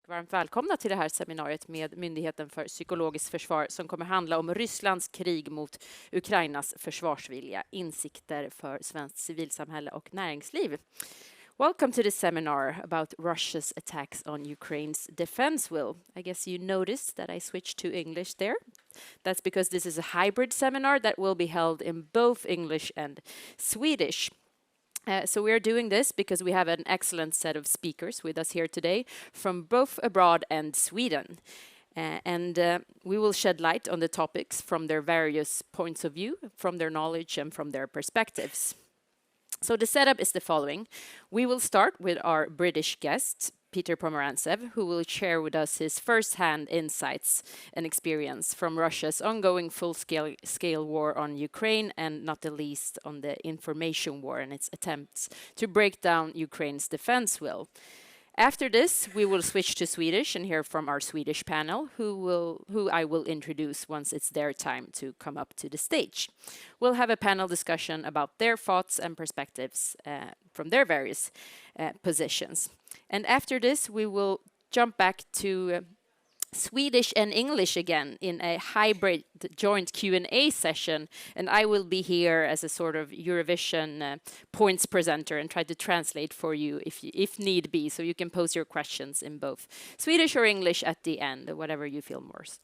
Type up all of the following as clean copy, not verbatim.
Varmt välkomna till det här seminariet med Myndigheten för psykologiskt försvar som kommer handla om Rysslands krig mot Ukrainas försvarsvilja, insikter för svenskt civilsamhälle och näringsliv. Welcome to this seminar about Russia's attacks on Ukraine's defense will. I guess you noticed that I switched to English there. That's because this is a hybrid seminar that will be held in both English and Swedish. So we are doing this because we have an excellent set of speakers with us here today from both abroad and Sweden. We will shed light on the topics from their various points of view, from their knowledge and from their perspectives. So the setup is the following. We will start with our British guest, Peter Pomerantsev, who will share with us his first-hand insights and experience from Russia's ongoing full-scale war on Ukraine, and not the least on the information war and its attempts to break down Ukraine's defense will. After this, we will switch to Swedish and hear from our Swedish panel, who I will introduce once it's their time to come up to the stage. We'll have a panel discussion about their thoughts and perspectives from their various positions. And after this, we will jump back to Swedish and English again in a hybrid joint Q&A session, and I will be here as a sort of Eurovision points presenter and try to translate for you if need be, so you can pose your questions in both Swedish or English at the end, whatever you feel most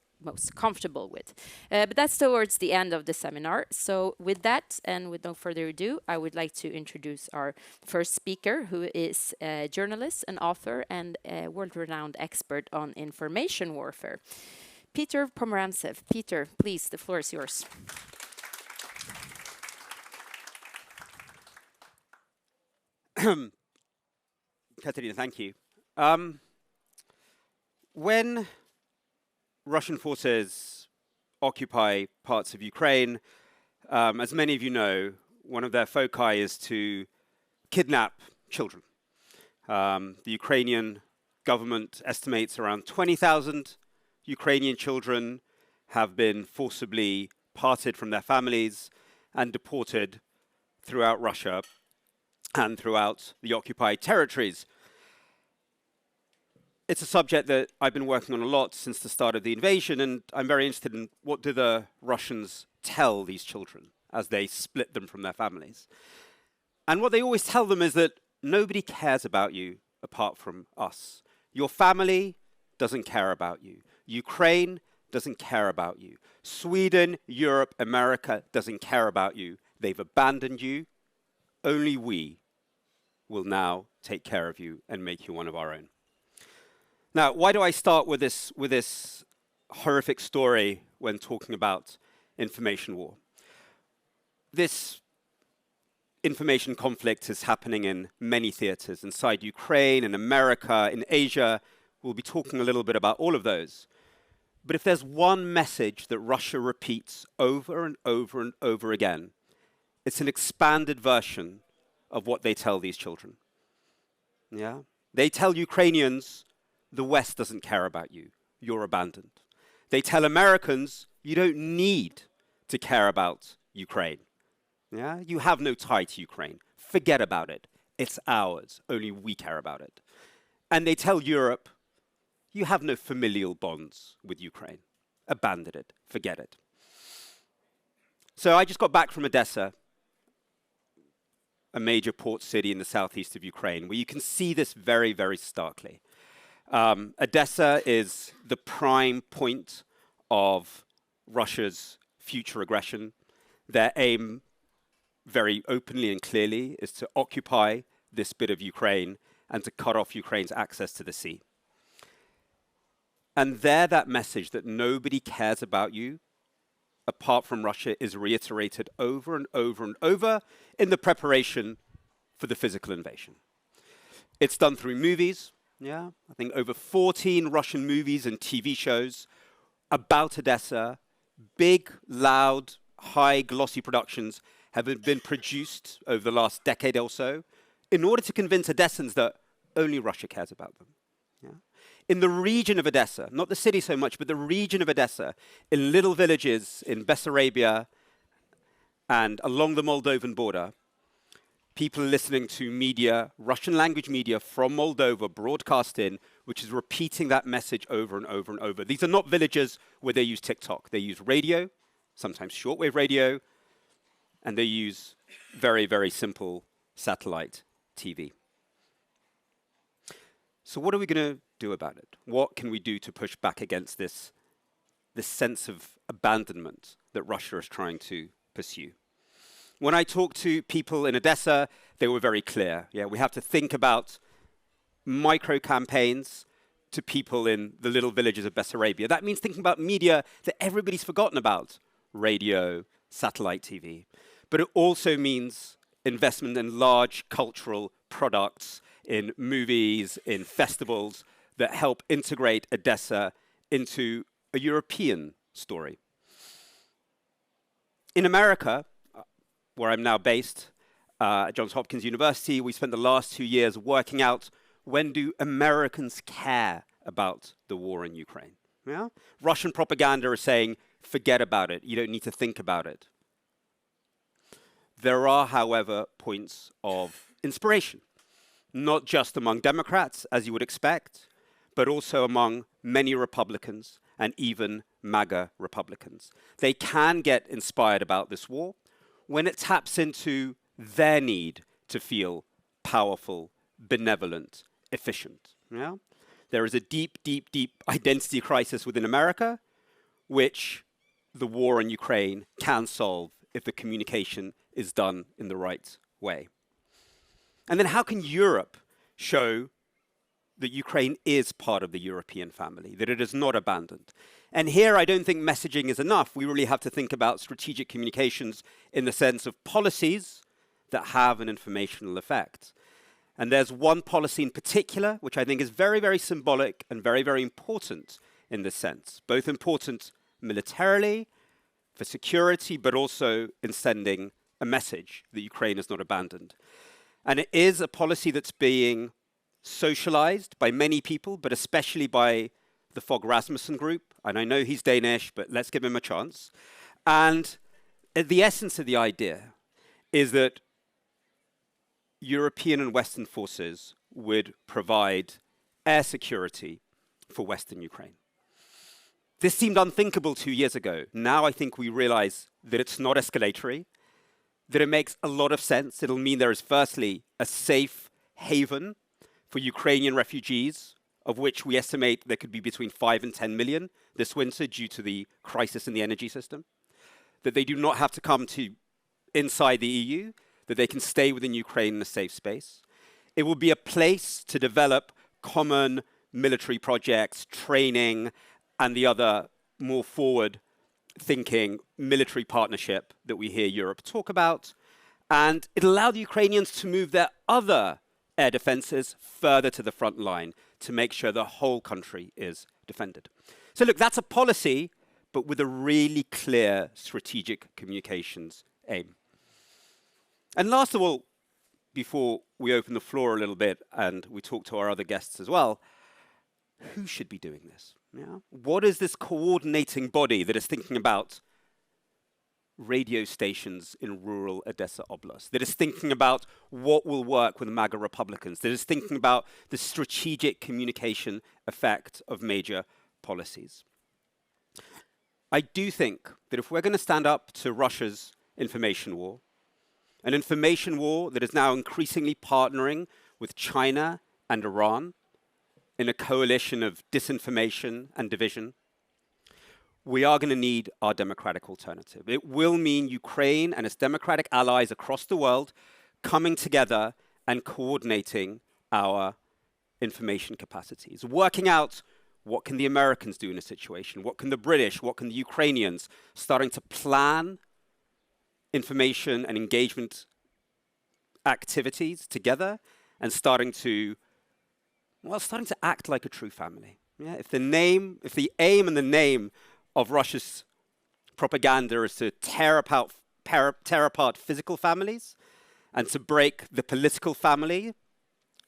comfortable with. But that's towards the end of the seminar. So with that, and with no further ado, I would like to introduce our first speaker, who is a journalist, an author, and a world-renowned expert on information warfare. Peter Pomerantsev. Peter, please, the floor is yours. Katarina, thank you. When Russian forces occupy parts of Ukraine, as many of you know, one of their foci is to kidnap children. The Ukrainian government estimates around 20,000 Ukrainian children have been forcibly parted from their families and deported throughout Russia and throughout the occupied territories. It's a subject that I've been working on a lot since the start of the invasion, and I'm very interested in what do the Russians tell these children as they split them from their families. And what they always tell them is that nobody cares about you apart from us. Your family doesn't care about you. Ukraine doesn't care about you. Sweden, Europe, America doesn't care about you. They've abandoned you. Only we will now take care of you and make you one of our own. Now, why do I start with this horrific story when talking about information war? This information conflict is happening in many theaters, inside Ukraine, in America, in Asia. We'll be talking a little bit about all of those. But if there's one message that Russia repeats over and over and over again, it's an expanded version of what they tell these children. Yeah? They tell Ukrainians, the West doesn't care about you. You're abandoned. They tell Americans, you don't need to care about Ukraine. Yeah? You have no tie to Ukraine. Forget about it. It's ours. Only we care about it. And they tell Europe, you have no familial bonds with Ukraine. Abandon it. Forget it. So I just got back from Odessa, a major port city in the southeast of Ukraine, where you can see this very, very starkly. Odessa is the prime point of Russia's future aggression. Their aim, very openly and clearly, is to occupy this bit of Ukraine and to cut off Ukraine's access to the sea. And there, that message that nobody cares about you apart from Russia is reiterated over and over and over in the preparation for the physical invasion. It's done through movies. Yeah, I think over 14 Russian movies and TV shows about Odessa, big, loud, high, glossy productions have been produced over the last decade or so in order to convince Odessans that only Russia cares about them. Yeah? In the region of Odessa, not the city so much, but the region of Odessa, in little villages in Bessarabia and along the Moldovan border, people listening to media, Russian language media from Moldova broadcast in, which is repeating that message over and over and over. These are not villages where they use TikTok. They use radio, sometimes shortwave radio, and they use very, very simple satellite TV. So what are we going to do about it? What can we do to push back against this sense of abandonment that Russia is trying to pursue? When I talked to people in Odessa, they were very clear. Yeah, we have to think about micro campaigns to people in the little villages of Bessarabia. That means thinking about media that everybody's forgotten about, radio, satellite TV. But it also means investment in large cultural products, in movies, in festivals that help integrate Odessa into a European story. In America, where I'm now based, at Johns Hopkins University, we spent the last 2 years working out, when do Americans care about the war in Ukraine? Yeah? Russian propaganda is saying, forget about it, you don't need to think about it. There are, however, points of inspiration, not just among Democrats, as you would expect, but also among many Republicans and even MAGA Republicans. They can get inspired about this war when it taps into their need to feel powerful, benevolent, efficient. Yeah? There is a deep, deep, deep identity crisis within America, which the war in Ukraine can solve if the communication is done in the right way. And then how can Europe show that Ukraine is part of the European family, that it is not abandoned? And here I don't think messaging is enough. We really have to think about strategic communications in the sense of policies that have an informational effect. And there's one policy in particular, which I think is very, very symbolic and very, very important in this sense, both important militarily, for security, but also in sending a message that Ukraine is not abandoned. And it is a policy that's being socialized by many people, but especially by the Fogh Rasmussen group. And I know he's Danish, but let's give him a chance. And the essence of the idea is that European and Western forces would provide air security for Western Ukraine. This seemed unthinkable 2 years ago. Now I think we realize that it's not escalatory, that it makes a lot of sense. It'll mean there is firstly a safe haven for Ukrainian refugees, of which we estimate there could be between 5 and 10 million this winter due to the crisis in the energy system, that they do not have to come to inside the EU, that they can stay within Ukraine in a safe space. It will be a place to develop common military projects, training, and the other more forward-thinking military partnership that we hear Europe talk about. And it allowed the Ukrainians to move their other air defenses further to the front line to make sure the whole country is defended. So look, that's a policy, but with a really clear strategic communications aim. And last of all, before we open the floor a little bit and we talk to our other guests as well, who should be doing this? Yeah? What is this coordinating body that is thinking about radio stations in rural Odessa Oblast, that is thinking about what will work with MAGA Republicans, that is thinking about the strategic communication effect of major policies? I do think that if we're going to stand up to Russia's information war, an information war that is now increasingly partnering with China and Iran in a coalition of disinformation and division, we are going to need our democratic alternative. It will mean Ukraine and its democratic allies across the world coming together and coordinating our information capacities, working out what can the Americans do in a situation, what can the British, what can the Ukrainians, starting to plan information and engagement activities together and starting to act like a true family. Yeah? If the aim and the name of Russia's propaganda is to tear apart physical families and to break the political family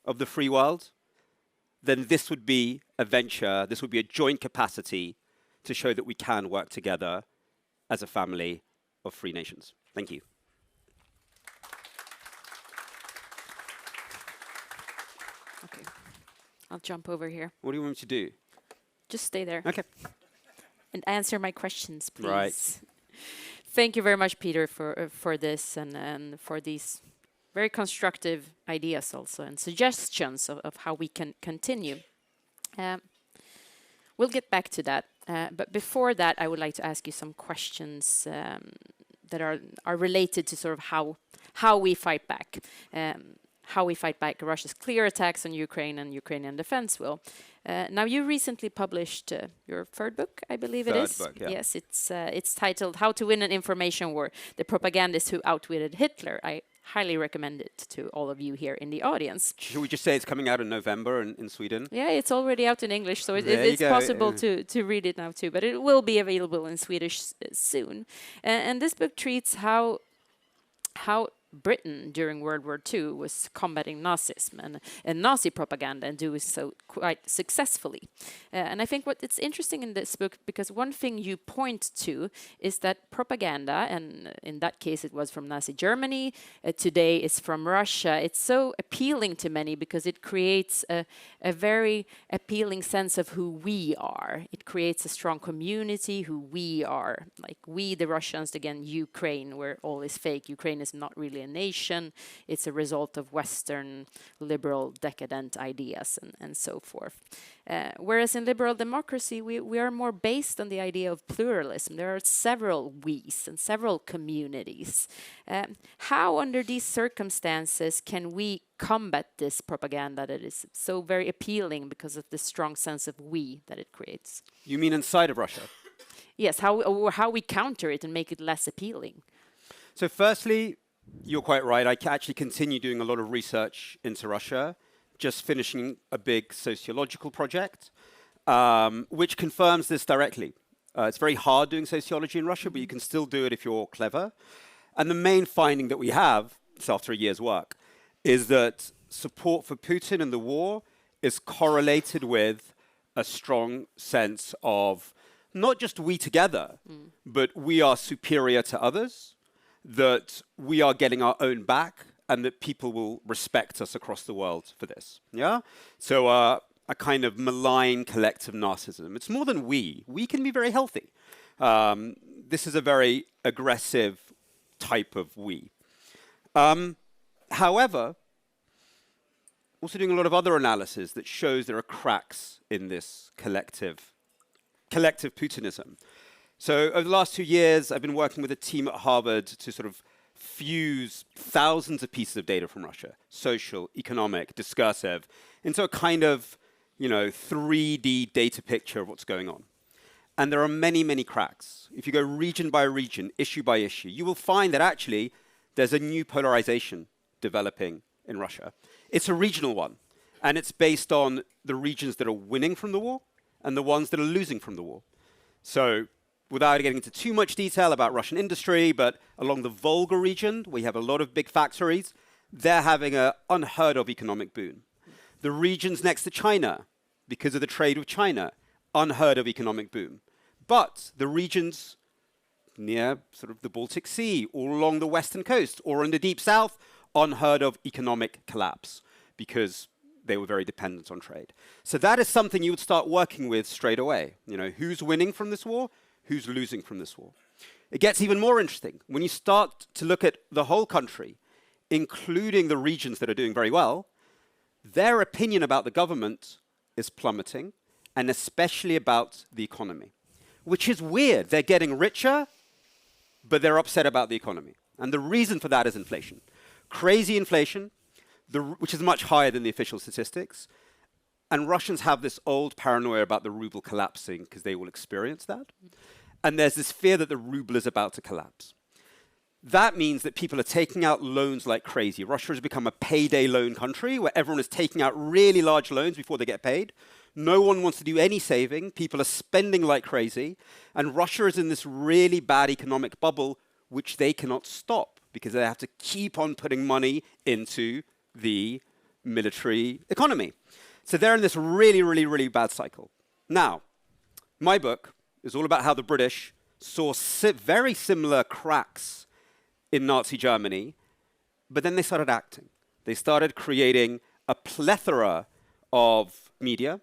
of the free world, then this would be a venture, this would be a joint capacity to show that we can work together as a family of free nations. Thank you. I'll jump over here. What do you want me to do? Just stay there. Okay. And answer my questions, please. Right. Thank you very much, Peter, for this and for these very constructive ideas also and suggestions of how we can continue. We'll get back to that. But before that, I would like to ask you some questions that are related to sort of how we fight back. How we fight back Russia's clear attacks on Ukraine and Ukrainian defense will. Now, you recently published your third book, I believe it is. Third book, yeah. Yes, it's titled How to Win an Information War, The Propagandist Who Outwitted Hitler. I highly recommend it to all of you here in the audience. Should we just say it's coming out in November in Sweden? Yeah, it's already out in English, so There it's you go. possible to read it now too, but it will be available in Swedish soon. And this book treats how Britain during World War II was combating Nazism and Nazi propaganda and doing so quite successfully. And I think what it's interesting in this book, because one thing you point to is that propaganda, and in that case it was from Nazi Germany, today it's from Russia. It's so appealing to many because it creates a very appealing sense of who we are. It creates a strong community, who we are. Like we, the Russians, again, Ukraine, where all is fake. Ukraine is not really a nation. It's a result of Western liberal decadent ideas and so forth. Whereas in liberal democracy, we are more based on the idea of pluralism. There are several we's and several communities. How, under these circumstances, can we combat this propaganda that is so very appealing because of the strong sense of we that it creates? You mean inside of Russia? Yes, how we counter it and make it less appealing. So firstly, you're quite right. I actually continue doing a lot of research into Russia, just finishing a big sociological project, which confirms this directly. It's very hard doing sociology in Russia, but you can still do it if you're clever. And the main finding that we have, it's after a year's work, is that support for Putin and the war is correlated with a strong sense of not just we together, but we are superior to others, that we are getting our own back, and that people will respect us across the world for this. Yeah? So a kind of malign collective narcissism. It's more than we. We can be very healthy. This is a very aggressive type of we. However, also doing a lot of other analysis that shows there are cracks in this collective Putinism. So over the last 2 years, I've been working with a team at Harvard to sort of fuse thousands of pieces of data from Russia, social, economic, discursive, into a kind of, 3D data picture of what's going on. And there are many, many cracks. If you go region by region, issue by issue, you will find that actually there's a new polarization developing in Russia. It's a regional one, and it's based on the regions that are winning from the war and the ones that are losing from the war. So without getting into too much detail about Russian industry, but along the Volga region, we have a lot of big factories. They're having an unheard of economic boom. The regions next to China, because of the trade with China, unheard of economic boom. But the regions near sort of the Baltic Sea, or along the western coast, or in the deep south, unheard of economic collapse, because they were very dependent on trade. So that is something you would start working with straight away. Who's winning from this war? Who's losing from this war? It gets even more interesting. When you start to look at the whole country, including the regions that are doing very well, their opinion about the government is plummeting, and especially about the economy, which is weird. They're getting richer, but they're upset about the economy. And the reason for that is inflation. Crazy inflation, which is much higher than the official statistics. And Russians have this old paranoia about the ruble collapsing because they will experience that. And there's this fear that the ruble is about to collapse. That means that people are taking out loans like crazy. Russia has become a payday loan country where everyone is taking out really large loans before they get paid. No one wants to do any saving. People are spending like crazy. And Russia is in this really bad economic bubble, which they cannot stop because they have to keep on putting money into the military economy. So they're in this really, really, really bad cycle. Now, my book is all about how the British saw very similar cracks in Nazi Germany, but then they started acting. They started creating a plethora of media,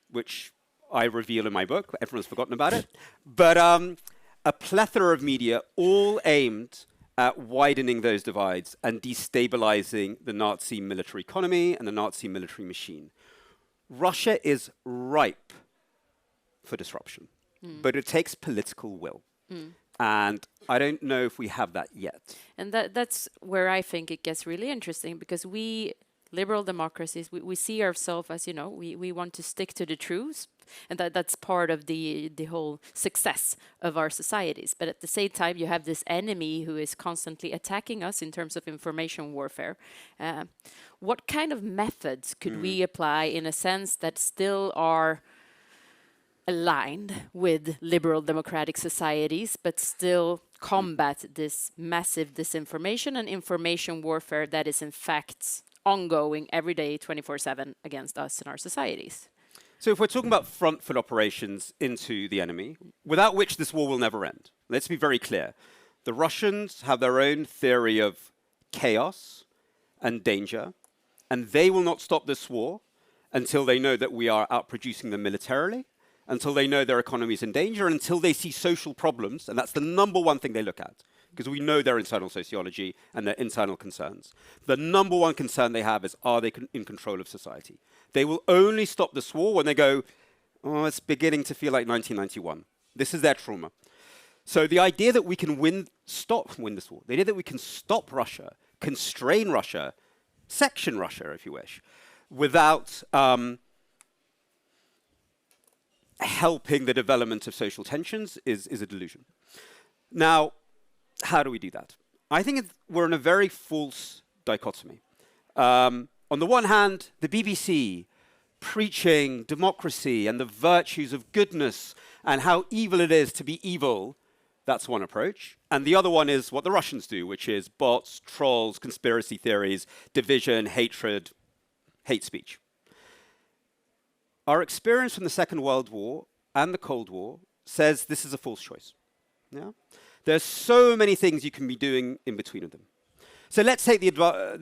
which I reveal in my book. Everyone's forgotten about it. But a plethora of media, all aimed at widening those divides and destabilizing the Nazi military economy and the Nazi military machine. Russia is ripe for disruption, but it takes political will. And I don't know if we have that yet. And that's where I think it gets really interesting, because we, liberal democracies, we see ourselves as, we want to stick to the truths, and that's part of the whole success of our societies. But at the same time, you have this enemy who is constantly attacking us in terms of information warfare. What kind of methods could we apply in a sense that still are aligned with liberal democratic societies, but still combat this massive disinformation and information warfare that is in fact ongoing every day, 24/7 against us and our societies? So if we're talking about front foot operations into the enemy, without which this war will never end, let's be very clear. The Russians have their own theory of chaos and danger, and they will not stop this war until they know that we are outproducing them militarily, until they know their economy is in danger, until they see social problems, and that's the number one thing they look at, because we know their internal sociology and their internal concerns. The number one concern they have is, are they in control of society? They will only stop this war when they go, oh, it's beginning to feel like 1991. This is their trauma. So the idea that we can win this war, the idea that we can stop Russia, constrain Russia, section Russia, if you wish, without helping the development of social tensions is a delusion. Now, how do we do that? I think we're in a very false dichotomy. On the one hand, the BBC preaching democracy and the virtues of goodness and how evil it is to be evil, that's one approach. And the other one is what the Russians do, which is bots, trolls, conspiracy theories, division, hatred, hate speech. Our experience from the Second World War and the Cold War says this is a false choice. Yeah? There's so many things you can be doing in between of them. So let's take the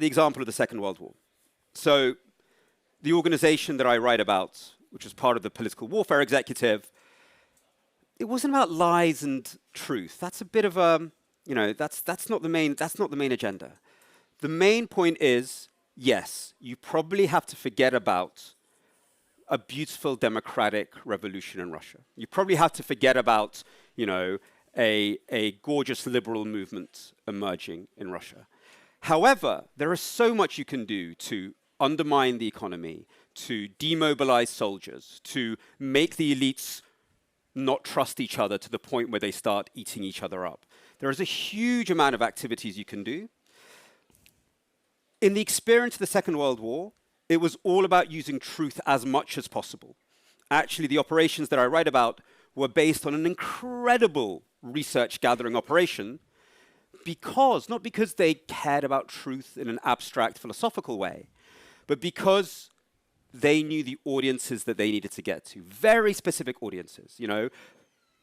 example of the Second World War. So the organization that I write about, which was part of the political warfare executive, it wasn't about lies and truth. That's a bit of a, that's not the main agenda. The main point is, yes, you probably have to forget about a beautiful democratic revolution in Russia. You probably have to forget about, a gorgeous liberal movement emerging in Russia. However, there is so much you can do to undermine the economy, to demobilize soldiers, to make the elites not trust each other to the point where they start eating each other up. There is a huge amount of activities you can do. In the experience of the Second World War, it was all about using truth as much as possible. Actually, the operations that I write about were based on an incredible research gathering operation not because they cared about truth in an abstract philosophical way, but because they knew the audiences that they needed to get to. Very specific audiences,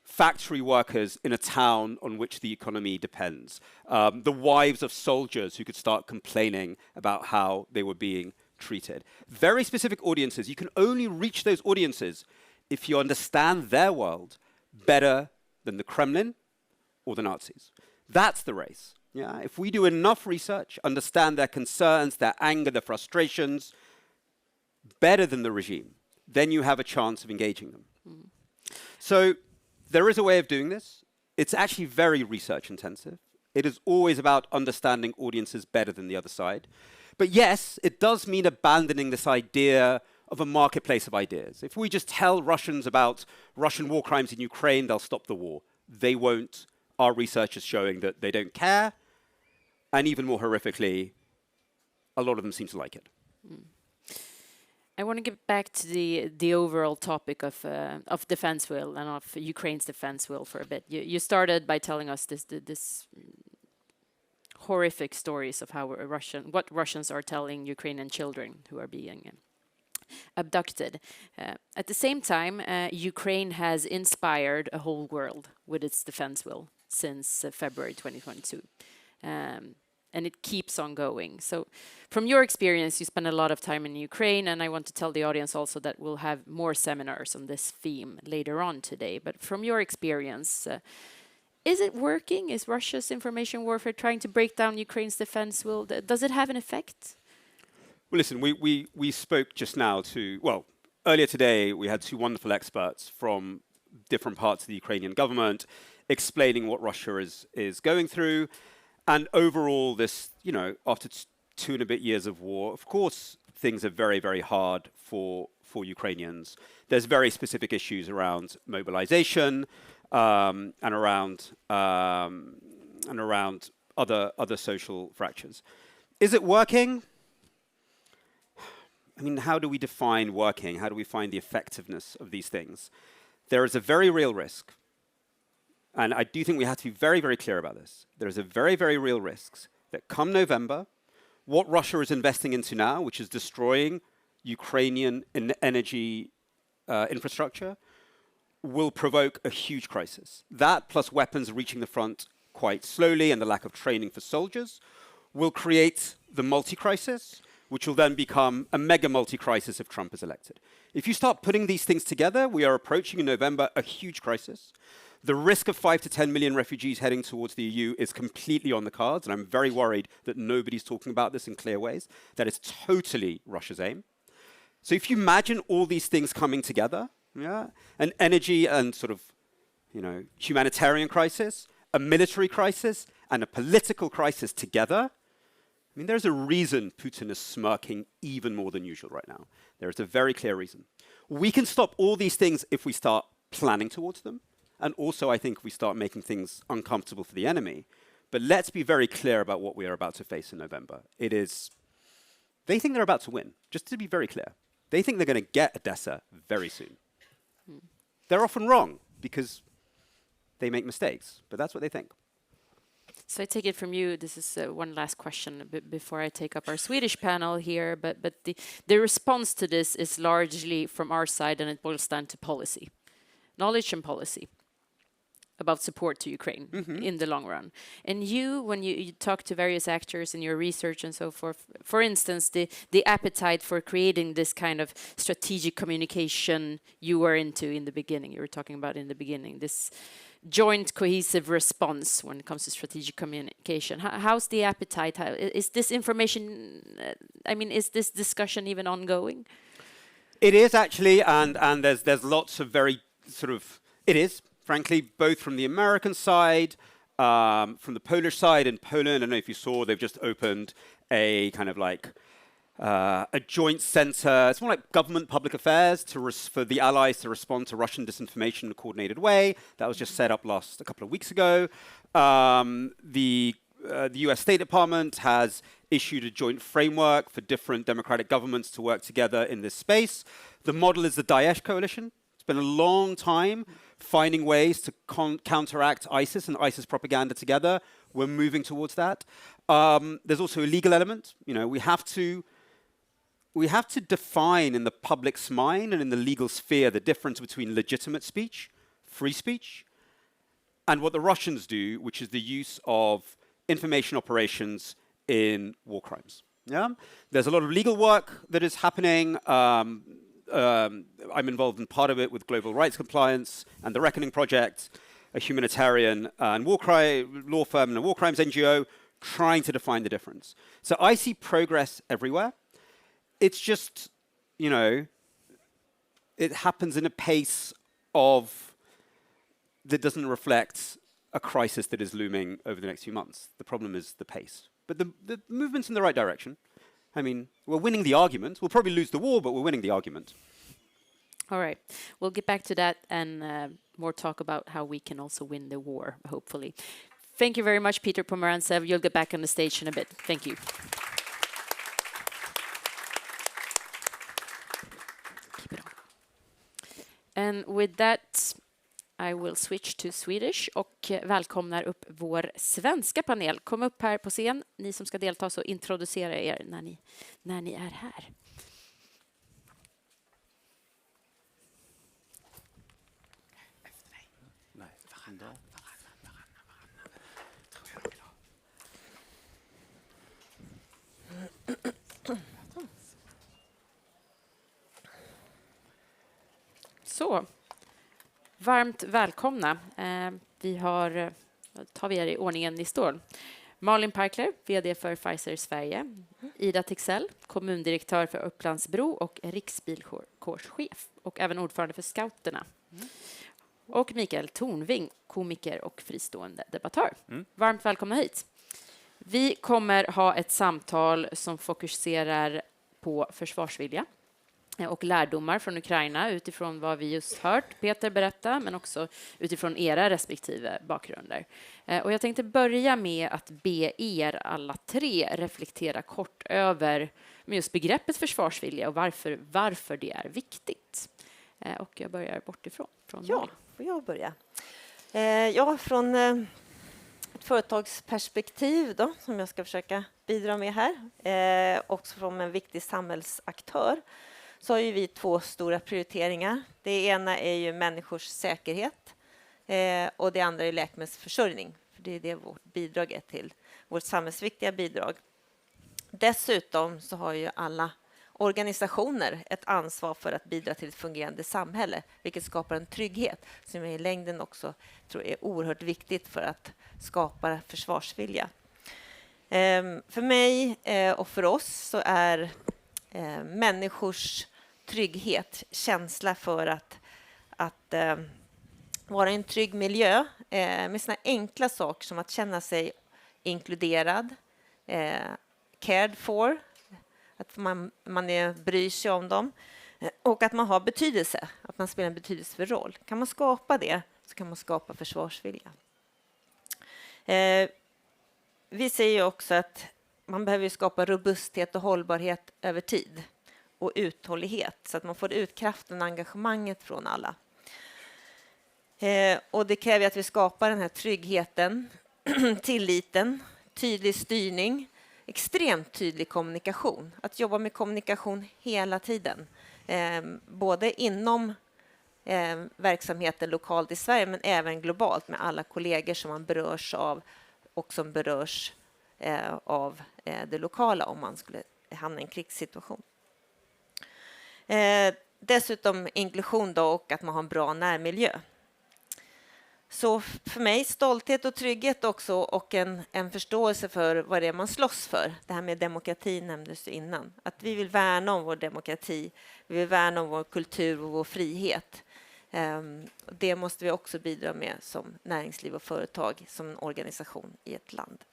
factory workers in a town on which the economy depends, the wives of soldiers who could start complaining about how they were being treated. Very specific audiences. You can only reach those audiences if you understand their world better than the Kremlin or the Nazis. That's the race. Yeah? If we do enough research, understand their concerns, their anger, their frustrations, better than the regime, then you have a chance of engaging them. So there is a way of doing this. It's actually very research intensive. It is always about understanding audiences better than the other side. But yes, it does mean abandoning this idea of a marketplace of ideas. If we just tell Russians about Russian war crimes in Ukraine, they'll stop the war. They won't. Our research is showing that they don't care. And even more horrifically, a lot of them seem to like it. I want to get back to the overall topic of defense will and of Ukraine's defense will for a bit. You started by telling us this horrific stories of how what Russians are telling Ukrainian children who are being abducted. At the same time, Ukraine has inspired a whole world with its defense will since February 2022. and it keeps on going. So from your experience, you spend a lot of time in Ukraine, and I want to tell the audience also that we'll have more seminars on this theme later on today. But from your experience, is it working? Is Russia's information warfare trying to break down Ukraine's defense? Does it have an effect? Well, listen, we spoke just now to, well, earlier today we had two wonderful experts from different parts of the Ukrainian government explaining what Russia is going through. And overall, this, you know, after 2 and a bit years of war, of course, things are very, very hard for Ukrainians. There's very specific issues around mobilization and around other social fractures. Is it working? I mean, how do we define working? How do we find the effectiveness of these things? There is a very real risk. And I do think we have to be very, very clear about this. There is a very, very real risk that come November, what Russia is investing into now, which is destroying Ukrainian energy infrastructure, will provoke a huge crisis. That, plus weapons reaching the front quite slowly and the lack of training for soldiers, will create the multi-crisis, which will then become a mega multi-crisis if Trump is elected. If you start putting these things together, we are approaching in November a huge crisis. The risk of 5 to 10 million refugees heading towards the EU is completely on the cards, and I'm very worried that nobody's talking about this in clear ways. That is totally Russia's aim. So if you imagine all these things coming together, yeah, an energy and sort of, you know, humanitarian crisis, a military crisis, and a political crisis together, I mean, there's a reason Putin is smirking even more than usual right now. There is a very clear reason. We can stop all these things if we start planning towards them. And also, I think we start making things uncomfortable for the enemy. But let's be very clear about what we are about to face in November. It is, they think they're about to win, just to be very clear. They think they're going to get Odessa very soon. They're often wrong because they make mistakes, but that's what they think. So I take it from you, this is one last question before I take up our Swedish panel here, but the response to this is largely from our side, and it boils down to policy, knowledge and policy about support to Ukraine in the long run. And you, when you talk to various actors in your research and so forth, for instance, the appetite for creating this kind of strategic communication you were into in the beginning, you were talking about in the beginning, this joint cohesive response when it comes to strategic communication. How's the appetite? Is this information, I mean, is this discussion even ongoing? It is actually, and there's lots of very sort of, it is, frankly, both from the American side, from the Polish side. In Poland, I don't know if you saw, they've just opened a kind of like a joint center. It's more like government public affairs for the allies to respond to Russian disinformation in a coordinated way. That was just set up a couple of weeks ago. The US State Department has issued a joint framework for different democratic governments to work together in this space. The model is the Daesh coalition. It's been a long time finding ways to counteract ISIS and ISIS propaganda together. We're moving towards that. There's also a legal element. You know, we have to define in the public's mind and in the legal sphere the difference between legitimate speech, free speech, and what the Russians do, which is the use of information operations in war crimes. Yeah? There's a lot of legal work that is happening. I'm involved in part of it with Global Rights Compliance and the Reckoning Project, a humanitarian and law firm and a war crimes NGO trying to define the difference. So I see progress everywhere. It's just, you know, it happens in a pace that doesn't reflect a crisis that is looming over the next few months. The problem is the pace. But the movement's in the right direction. I mean, we're winning the argument. We'll probably lose the war, but we're winning the argument. All right. We'll get back to that and more talk about how we can also win the war, hopefully. Thank you very much, Peter Pomerantsev. You'll get back on the stage in a bit. Thank you. Keep it on. And with that, I will switch to Swedish och välkomnar upp vår svenska panel. Kom upp här på scen, ni som ska delta, så introducera er när ni är här. Så, varmt välkomna. Tar vi er i ordningen ni står. Malin Parkler, vd för Pfizer Sverige. Ida Texell, kommundirektör för Upplandsbro och riksbilkårschef. Och även ordförande för Scouterna. Och Mikael Tornving, komiker och fristående debattör. Varmt välkomna hit. Vi kommer ha ett samtal som fokuserar på försvarsvilja och lärdomar från Ukraina utifrån vad vi just hört Peter berätta, men också utifrån era respektive bakgrunder. Och jag tänkte börja med att be er alla tre reflektera kort över just begreppet försvarsvilja och varför det är viktigt. Och jag börjar bortifrån. Ja, får jag börja? Från ett företagsperspektiv då, som jag ska försöka bidra med här, också från en viktig samhällsaktör, så har ju vi två stora prioriteringar. Det ena är ju människors säkerhet och det andra är läkemedelsförsörjning. För det är det vårt bidrag är till, vårt samhällsviktiga bidrag. Dessutom så har ju alla organisationer ett ansvar för att bidra till ett fungerande samhälle, vilket skapar en trygghet som jag i längden också tror är oerhört viktigt för att skapa försvarsvilja. För mig och för oss så är människors trygghet, känsla för att vara i en trygg miljö med såna enkla saker som att känna sig inkluderad, cared for, att man bryr sig om dem och att man har betydelse, att man spelar en betydelsefull roll. Kan man skapa det så kan man skapa försvarsvilja. Vi säger också att man behöver skapa robusthet och hållbarhet över tid och uthållighet så att man får ut kraften och engagemanget från alla. Och det kräver att vi skapar den här tryggheten, tilliten, tydlig styrning, extremt tydlig kommunikation. Att jobba med kommunikation hela tiden. Både inom verksamheten lokalt i Sverige men även globalt med alla kollegor som man berörs av och som berörs av det lokala om man skulle hamna i en krigssituation. Dessutom inklusion då och att man har en bra närmiljö. Så för mig stolthet och trygghet också och en förståelse för vad det är man slåss för. Det här med demokrati nämndes ju innan. Att vi vill värna om vår demokrati, vi vill värna om vår kultur och vår frihet. Det måste vi också bidra med som näringsliv och företag, som en organisation i ett land.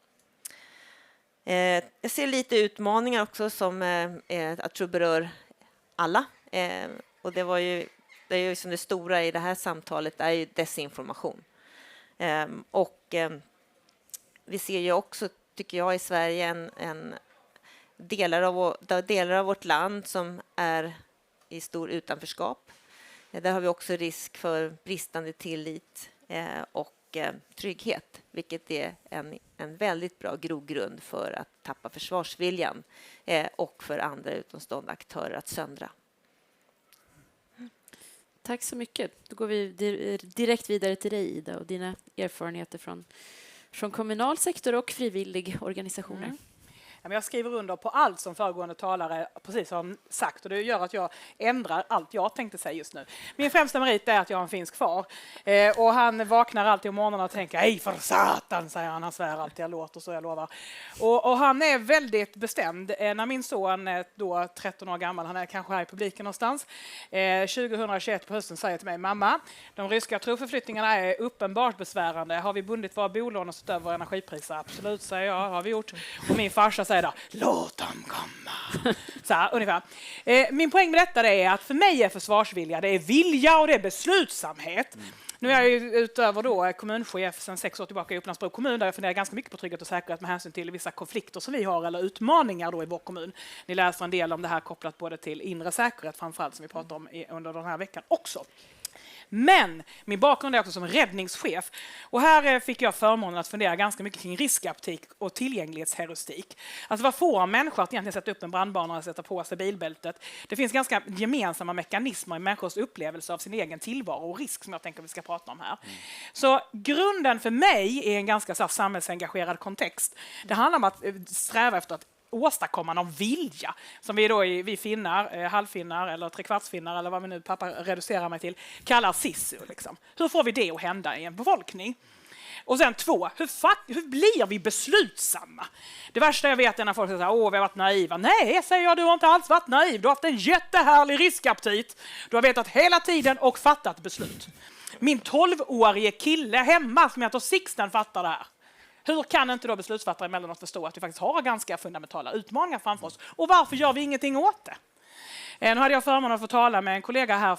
Jag ser lite utmaningar också som jag tror berör alla. Och det är ju som det stora i det här samtalet är ju desinformation. Och vi ser ju också, tycker jag, i Sverige delar av vårt land som är i stor utanförskap. Där har vi också risk för bristande tillit och trygghet, vilket är en väldigt bra grogrund för att tappa försvarsviljan och för andra utomstående aktörer att söndra. Tack så mycket. Då går vi direkt vidare till dig, Ida, och dina erfarenheter från kommunal sektor och frivillig organisationer. Jag skriver under på allt som föregående talare precis har sagt och det gör att jag ändrar allt jag tänkte säga just nu. Min främsta merit är att jag har en finsk far och han vaknar alltid om morgonen och tänker hej för satan, säger han. Han svär alltid, jag låter så jag lovar. Och han är väldigt bestämd. När min son är då 13 år gammal, han är kanske här i publiken någonstans, 2021 på hösten säger till mig, mamma, de ryska troförflyttningarna är uppenbart besvärande. Har vi bundit våra bolån och stött över våra energipriser? Absolut, säger jag, har vi gjort. Och min farsa säger då, låt dem komma. Så här, ungefär. Min poäng med detta är att för mig är försvarsvilja, det är vilja och det är beslutsamhet. Nu är jag ju utöver då kommunchef sedan 6 år tillbaka i Upplandsbro kommun där jag funderar ganska mycket på trygghet och säkerhet med hänsyn till vissa konflikter som vi har eller utmaningar då i vår kommun. Ni läser en del om det här kopplat både till inre säkerhet framförallt som vi pratar om under den här veckan också. Men min bakgrund är också som räddningschef. Och här fick jag förmånen att fundera ganska mycket kring riskaptik och tillgänglighetsheuristik. Alltså vad får en människa att egentligen sätta upp en brandbana och sätta på sig bilbältet? Det finns ganska gemensamma mekanismer i människors upplevelse av sin egen tillvaro och risk som jag tänker vi ska prata om här. Så grunden för mig är en ganska samhällsengagerad kontext. Det handlar om att sträva efter att åstadkomma någon vilja som vi finnar, halvfinnar eller trekvartsfinnar eller vad vi nu pappa reducerar mig till kallar sisu. Liksom. Hur får vi det att hända i en befolkning? Och sen 2, hur blir vi beslutsamma? Det värsta jag vet är när folk säger vi har varit naiva. Nej, säger jag, du har inte alls varit naiv. Du har haft en jättehärlig riskaptit. Du har vetat hela tiden och fattat beslut. Min 12-årige kille hemma som heter Sixten fattar det här. Hur kan inte då beslutsfattare emellanåt förstå att vi faktiskt har ganska fundamentala utmaningar framför oss? Och varför gör vi ingenting åt det? Nu hade jag förmånen att få tala med en kollega här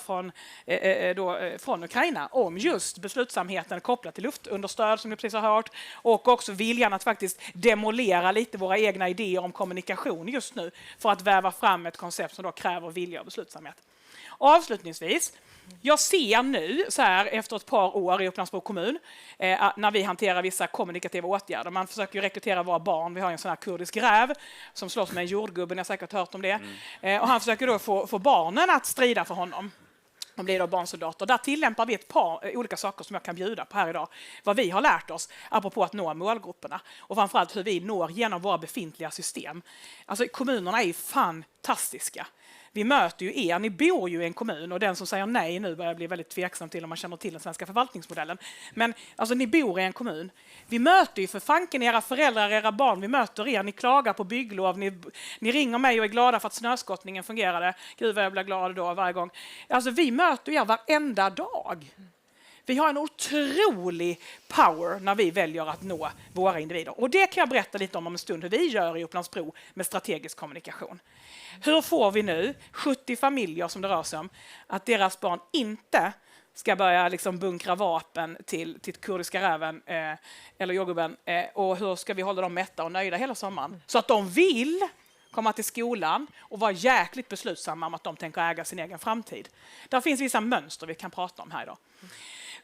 från Ukraina om just beslutsamheten kopplat till luftunderstöd som ni precis har hört och också viljan att faktiskt demolera lite våra egna idéer om kommunikation just nu för att väva fram ett koncept som då kräver vilja och beslutsamhet. Avslutningsvis, jag ser nu så här efter ett par år i Upplandsbro kommun när vi hanterar vissa kommunikativa åtgärder. Man försöker ju rekrytera våra barn. Vi har en sån här kurdisk räv som slåss med en jordgubbe. Ni har säkert hört om det. Och han försöker då få barnen att strida för honom. De blir då barnsoldater. Där tillämpar vi ett par olika saker som jag kan bjuda på här idag. Vad vi har lärt oss apropå att nå målgrupperna. Och framförallt hur vi når genom våra befintliga system. Alltså kommunerna är ju fantastiska. Vi möter ju er, ni bor ju i en kommun och den som säger nej nu börjar bli väldigt tveksam till om man känner till den svenska förvaltningsmodellen. Men alltså ni bor i en kommun. Vi möter ju för fanken era föräldrar, era barn, vi möter er, ni klagar på bygglov, ni ringer mig och är glada för att snöskottningen fungerade. Gud vad jag blir glad då varje gång. Alltså vi möter er varenda dag. Vi har en otrolig power när vi väljer att nå våra individer. Och det kan jag berätta lite om en stund hur vi gör i Upplandsbro med strategisk kommunikation. Hur får vi nu 70 familjer som det rör sig om att deras barn inte ska börja liksom bunkra vapen till kurdiska räven eller jordgubben och hur ska vi hålla dem mätta och nöjda hela sommaren så att de vill komma till skolan och vara jäkligt beslutsamma om att de tänker äga sin egen framtid. Där finns vissa mönster vi kan prata om här idag.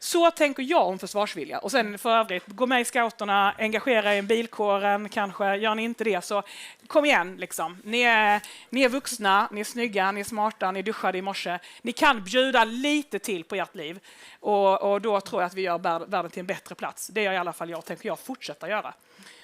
Så tänker jag om försvarsvilja. Och sen för övrigt, gå med i scouterna, engagera i bilkåren, kanske gör ni inte det så kom igen liksom. Ni är vuxna, ni är snygga, ni är smarta, ni duschade i morse. Ni kan bjuda lite till på ert liv och då tror jag att vi gör världen till en bättre plats. Det är i alla fall jag tänker jag fortsätta göra.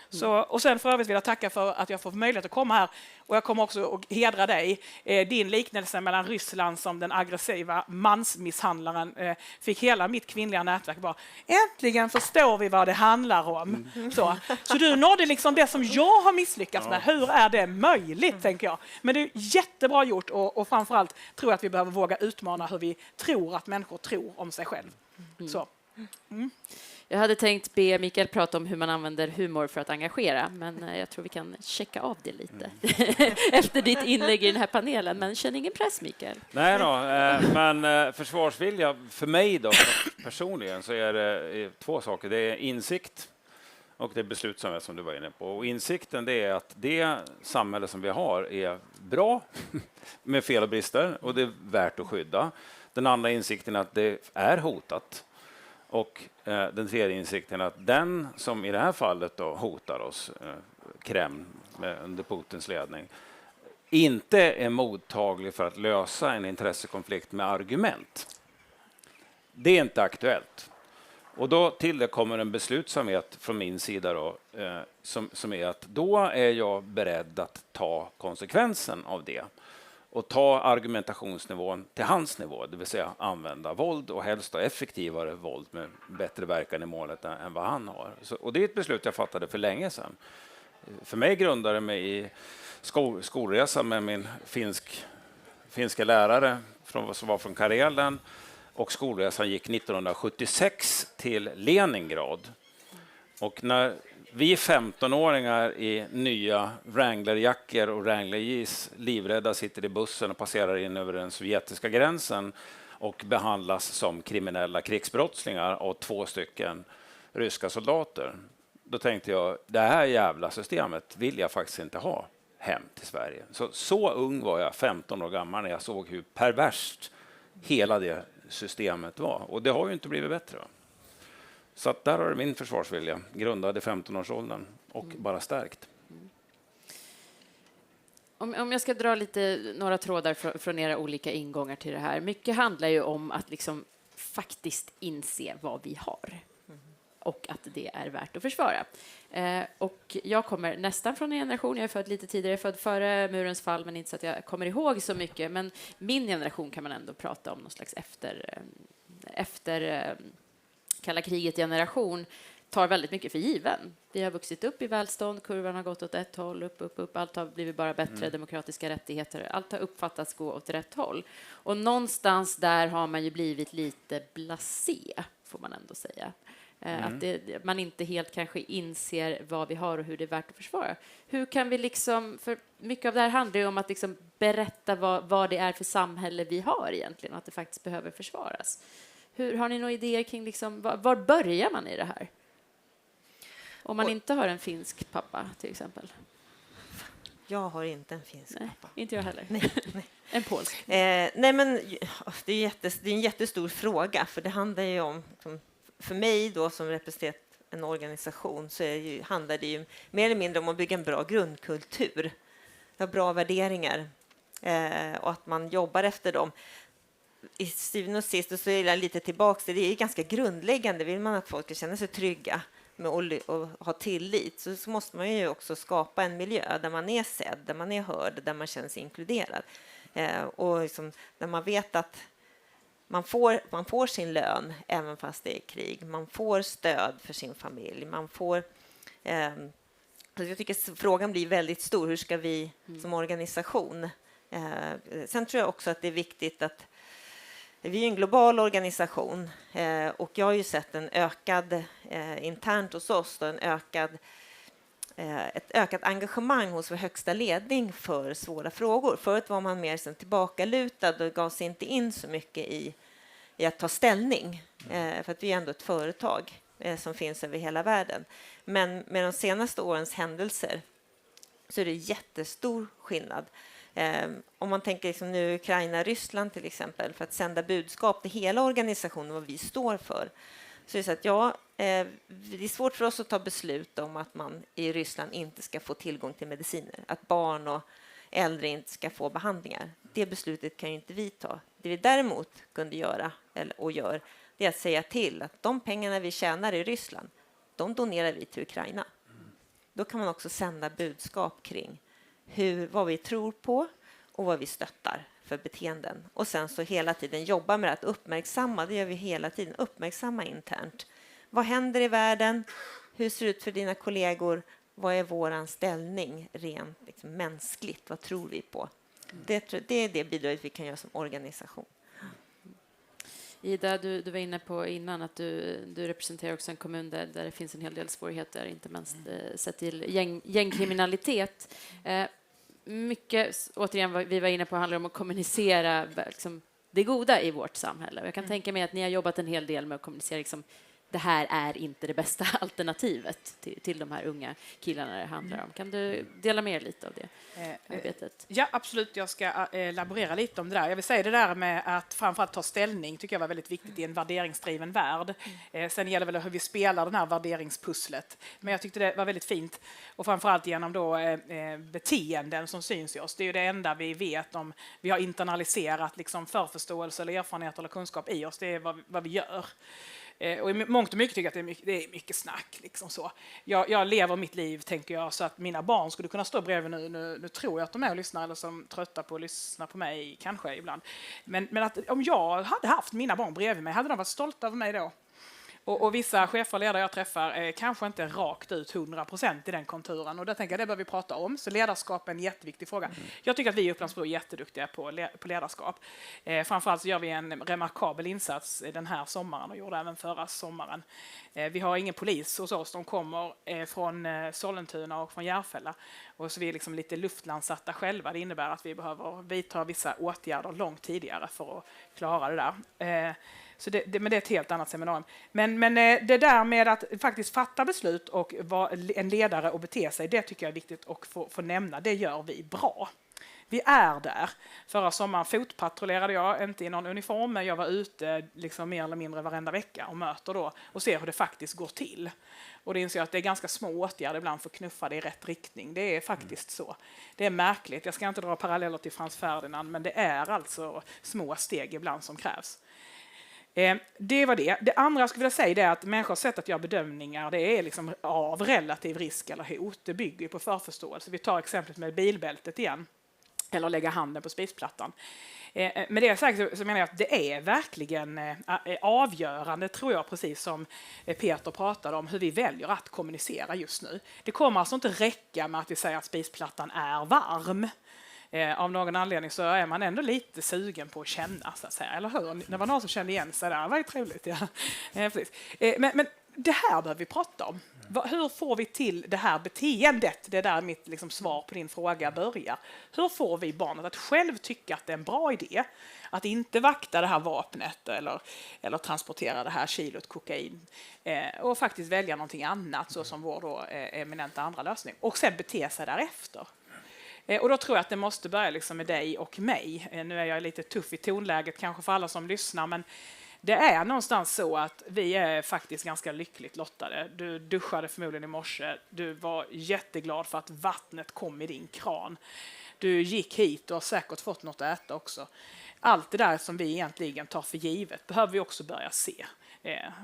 Så, och sen för övrigt vill jag tacka för att jag får möjlighet att komma här och jag kommer också att hedra dig. Din liknelse mellan Ryssland som den aggressiva mansmisshandlaren fick hela mitt kvinnliga nätverk bara äntligen förstår vi vad det handlar om. Så du nådde liksom det som jag har misslyckats med. Hur är det möjligt tänker jag. Men det är jättebra gjort och framförallt tror jag att vi behöver våga utmana hur vi tror att människor tror om sig själv. Så. Jag hade tänkt be Mikael prata om hur man använder humor för att engagera, men jag tror vi kan checka av det lite efter ditt inlägg i den här panelen. Men känn ingen press, Mikael. Nej då, men försvarsvilja för mig då personligen så är det 2 saker. Det är insikt och det är beslutsamhet som du var inne på. Och insikten det är att det samhälle som vi har är bra med fel och brister och det är värt att skydda. Den andra insikten är att det är hotat. Och den tredje insikten är att den som i det här fallet då hotar oss, Kreml under Putins ledning, inte är mottaglig för att lösa en intressekonflikt med argument. Det är inte aktuellt. Och då till det kommer en beslutsamhet från min sida då, som är att då är jag beredd att ta konsekvensen av det. Och ta argumentationsnivån till hans nivå, det vill säga använda våld och helst effektivare våld med bättre verkan i målet än vad han har. Och det är ett beslut jag fattade för länge sedan. För mig grundade det mig i skolresa med min finska lärare som var från Karelen. Och skolresan gick 1976 till Leningrad. Och när vi 15-åringar i nya Wranglerjackor och Wrangler-jeans livrädda sitter i bussen och passerar in över den sovjetiska gränsen och behandlas som kriminella krigsbrottslingar av 2 ryska soldater. Då tänkte jag, det här jävla systemet vill jag faktiskt inte ha hem till Sverige. Så ung var jag, 15 år gammal, när jag såg hur perverst hela det systemet var. Och det har ju inte blivit bättre. Så att där har du min försvarsvilja, grundad i 15-årsåldern och bara stärkt. Om jag ska dra några trådar från era olika ingångar till det här. Mycket handlar ju om att liksom faktiskt inse vad vi har. och att det är värt att försvara. Och jag kommer nästan från en generation, jag är född lite tidigare, född före murens fall, men inte så att jag kommer ihåg så mycket. Men min generation kan man ändå prata om någon slags efter kalla kriget-generation, tar väldigt mycket för given. Vi har vuxit upp i välstånd, kurvan har gått åt ett håll, upp. Allt har blivit bara bättre, demokratiska rättigheter. Allt har uppfattats gå åt rätt håll. Och någonstans där har man ju blivit lite blasé, får man ändå säga. Att man inte helt kanske inser vad vi har och hur det är värt att försvara. Hur kan vi liksom, för mycket av det här handlar ju om att liksom berätta vad det är för samhälle vi har egentligen och att det faktiskt behöver försvaras. Har ni några idéer kring liksom, var börjar man i det här? Om man inte har en finsk pappa, till exempel. Jag har inte en finsk pappa. Inte jag heller. Nej. En polsk. Nej, men det är en jättestor fråga, för det handlar ju om, för mig då som representerar en organisation, så handlar det ju mer eller mindre om att bygga en bra grundkultur. Ha bra värderingar och att man jobbar efter dem. I syvende och sist, och så är jag lite tillbaka, det är ganska grundläggande. Vill man att folk ska känna sig trygga med och ha tillit, så måste man ju också skapa en miljö där man är sedd, där man är hörd, där man känner sig inkluderad. Och liksom, där man vet att man får sin lön även fast det är krig. Man får stöd för sin familj. Man får... jag tycker frågan blir väldigt stor. Hur ska vi som organisation... sen tror jag också att det är viktigt att vi är en global organisation och jag har ju sett en ökad internt hos oss, då, ett ökat engagemang hos vår högsta ledning för svåra frågor. Förut var man mer tillbakalutad och gav sig inte in så mycket i att ta ställning, för att vi är ändå ett företag som finns över hela världen. Men med de senaste årens händelser så är det jättestor skillnad. Om man tänker liksom nu Ukraina, Ryssland till exempel, för att sända budskap till hela organisationen vad vi står för, så är det så att det är svårt för oss att ta beslut om att man i Ryssland inte ska få tillgång till mediciner, att barn och äldre inte ska få behandlingar. Det beslutet kan ju inte vi ta. Det vi däremot kunde göra och gör, det är att säga till att de pengarna vi tjänar i Ryssland, de donerar vi till Ukraina. Då kan man också sända budskap kring vad vi tror på och vad vi stöttar för beteenden. Och sen så hela tiden jobba med att uppmärksamma, det gör vi hela tiden, uppmärksamma internt. Vad händer i världen? Hur ser det ut för dina kollegor? Vad är våran ställning rent liksom, mänskligt? Vad tror vi på? Det är det bidraget vi kan göra som organisation. Ida, du var inne på innan att du representerar också en kommun där det finns en hel del svårigheter, inte minst sett till gängkriminalitet. Mycket, återigen, vad vi var inne på handlar om att kommunicera liksom, det goda i vårt samhälle. Jag kan tänka mig att ni har jobbat en hel del med att kommunicera liksom, det här är inte det bästa alternativet till de här unga killarna det handlar om. Kan du dela med er lite av det arbetet? Ja, absolut. Jag ska laborera lite om det där. Jag vill säga det där med att framförallt ta ställning tycker jag var väldigt viktigt i en värderingsdriven värld. Sen gäller väl hur vi spelar den här värderingspusslet. Men jag tyckte det var väldigt fint. Och framförallt genom då, beteenden som syns i oss. Det är ju det enda vi vet om vi har internaliserat liksom, förförståelse eller erfarenhet eller kunskap i oss. Det är vad vi gör. Och i mångt och mycket tycker jag att det är mycket snack. Liksom så. Jag lever mitt liv, tänker jag, så att mina barn skulle kunna stå bredvid nu tror jag att de är och lyssnar eller som trötta på att lyssna på mig, kanske ibland. Men att om jag hade haft mina barn bredvid mig, hade de varit stolta över mig då? Och vissa chefer och ledare jag träffar kanske inte rakt ut 100% i den konturen. Och där tänker jag det bör vi prata om. Så ledarskap är en jätteviktig fråga. Jag tycker att vi i Upplandsbro är jätteduktiga på ledarskap. Framförallt så gör vi en remarkabel insats den här sommaren och gjorde även förra sommaren. Vi har ingen polis hos oss. De kommer från Sollentuna och från Järfälla. Och så vi är liksom lite luftlandsatta själva. Det innebär att vi behöver vidta vissa åtgärder långt tidigare för att klara det där. Så men det är ett helt annat seminarium. Men det där med att faktiskt fatta beslut och vara en ledare och bete sig, det tycker jag är viktigt att få nämna. Det gör vi bra. Vi är där. Förra sommaren fotpatrullerade jag, inte i någon uniform, men jag var ute liksom mer eller mindre varenda vecka och möter då och ser hur det faktiskt går till. Och det inser jag att det är ganska små åtgärder ibland för att knuffa det i rätt riktning. Det är faktiskt så. Det är märkligt. Jag ska inte dra paralleller till Frans Ferdinand, men det är alltså små steg ibland som krävs. Det var det. Det andra jag skulle vilja säga är att människors sätt att göra bedömningar, det är liksom av relativ risk eller hot. Det bygger på förförståelse. Vi tar exemplet med bilbältet igen, eller lägga handen på spisplattan. Med det sagt så menar jag att det är verkligen avgörande, tror jag, precis som Peter pratade om, hur vi väljer att kommunicera just nu. Det kommer alltså inte räcka med att vi säger att spisplattan är varm. Av någon anledning så är man ändå lite sugen på att känna, så att säga. Eller hur? Det var någon som kände igen sig där. Det var ju trevligt. Ja. Men det här behöver vi prata om. Hur får vi till det här beteendet? Det är där mitt liksom svar på din fråga börjar. Hur får vi barnet att själv tycka att det är en bra idé att inte vakta det här vapnet eller transportera det här kilot kokain och faktiskt välja någonting annat, så som vår då eminenta andra lösning, och sen bete sig därefter? Och då tror jag att det måste börja liksom med dig och mig. Nu är jag lite tuff i tonläget kanske för alla som lyssnar, men det är någonstans så att vi är faktiskt ganska lyckligt lottade. Du duschade förmodligen i morse. Du var jätteglad för att vattnet kom i din kran. Du gick hit och har säkert fått något att äta också. Allt det där som vi egentligen tar för givet behöver vi också börja se.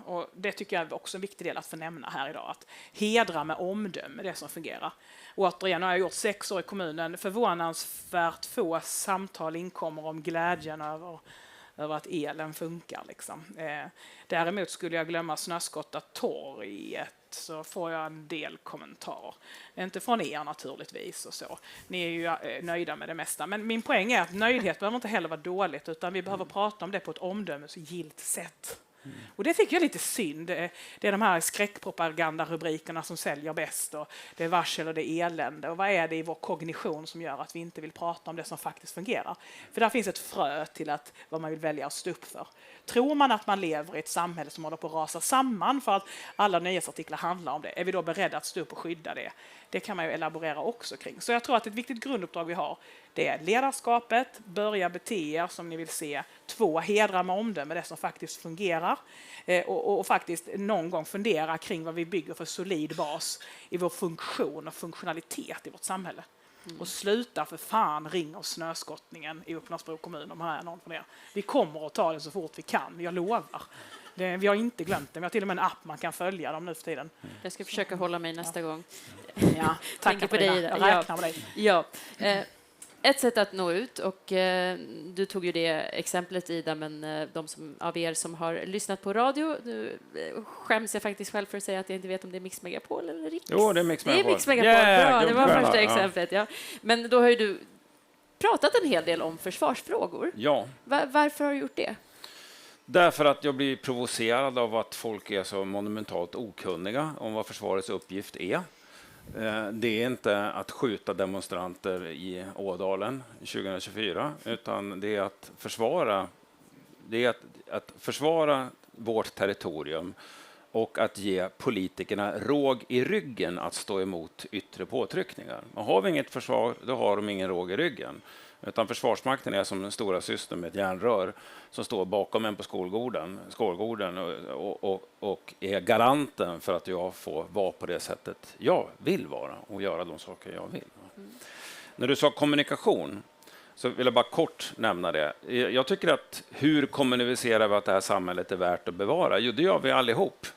Och det tycker jag är också en viktig del att få nämna här idag. Att hedra med omdöme det som fungerar. Och återigen, har jag gjort 6 år i kommunen. Förvånansvärt få samtal inkommer om glädjen över att elen funkar. Liksom. Däremot skulle jag glömma snöskottat torget, så får jag en del kommentarer. Inte från er naturligtvis och så. Ni är ju nöjda med det mesta. Men min poäng är att nöjdhet behöver inte heller vara dåligt, utan vi behöver prata om det på ett omdömesgillt sätt. Och det fick jag lite synd. Det är de här skräckpropagandarubrikerna som säljer bäst, och det är varsel och det är elände. Och vad är det i vår kognition som gör att vi inte vill prata om det som faktiskt fungerar? För där finns ett frö till att vad man vill välja att stå upp för. Tror man att man lever i ett samhälle som håller på att rasa samman för att alla nyhetsartiklar handlar om det, är vi då beredda att stå upp och skydda det? Det kan man ju elaborera också kring. Så jag tror att ett viktigt grunduppdrag vi har, det är ledarskapet, börja bete er som ni vill se. 2, hedra med omdöme det som faktiskt fungerar. Och faktiskt någon gång fundera kring vad vi bygger för solid bas i vår funktion och funktionalitet i vårt samhälle. Och sluta för fan ring och snöskottningen i Upplandsbro kommun om här är någon för det. Vi kommer att ta det så fort vi kan, jag lovar. Vi har inte glömt det. Vi har till och med en app man kan följa dem nu för tiden. Jag ska försöka hålla mig nästa gång. Ja, tack på dig. Jag räknar med dig. Ja. Ett sätt att nå ut, och du tog ju det exemplet, Ida, men de av er som har lyssnat på radio, nu skäms jag faktiskt själv för att säga att jag inte vet om det är Mix Megapol eller Riks. Jo, det är Mix Megapol. Det är Mix Megapol, bra, det var första exemplet. Ja. Men då har ju du pratat en hel del om försvarsfrågor. Ja. Varför har du gjort det? Därför att jag blir provocerad av att folk är så monumentalt okunniga om vad försvarets uppgift är. Det är inte att skjuta demonstranter i Ådalen 2024, utan det är att försvara vårt territorium och att ge politikerna råg i ryggen att stå emot yttre påtryckningar. Och har vi inget försvar, då har de ingen råg i ryggen. Utan Försvarsmakten är som en stora syster med ett järnrör som står bakom en på skolgården och är garanten för att jag får vara på det sättet jag vill vara och göra de saker jag vill. När du sa kommunikation så vill jag bara kort nämna det. Jag tycker att hur kommunicerar vi att det här samhället är värt att bevara? Jo, det gör vi allihop.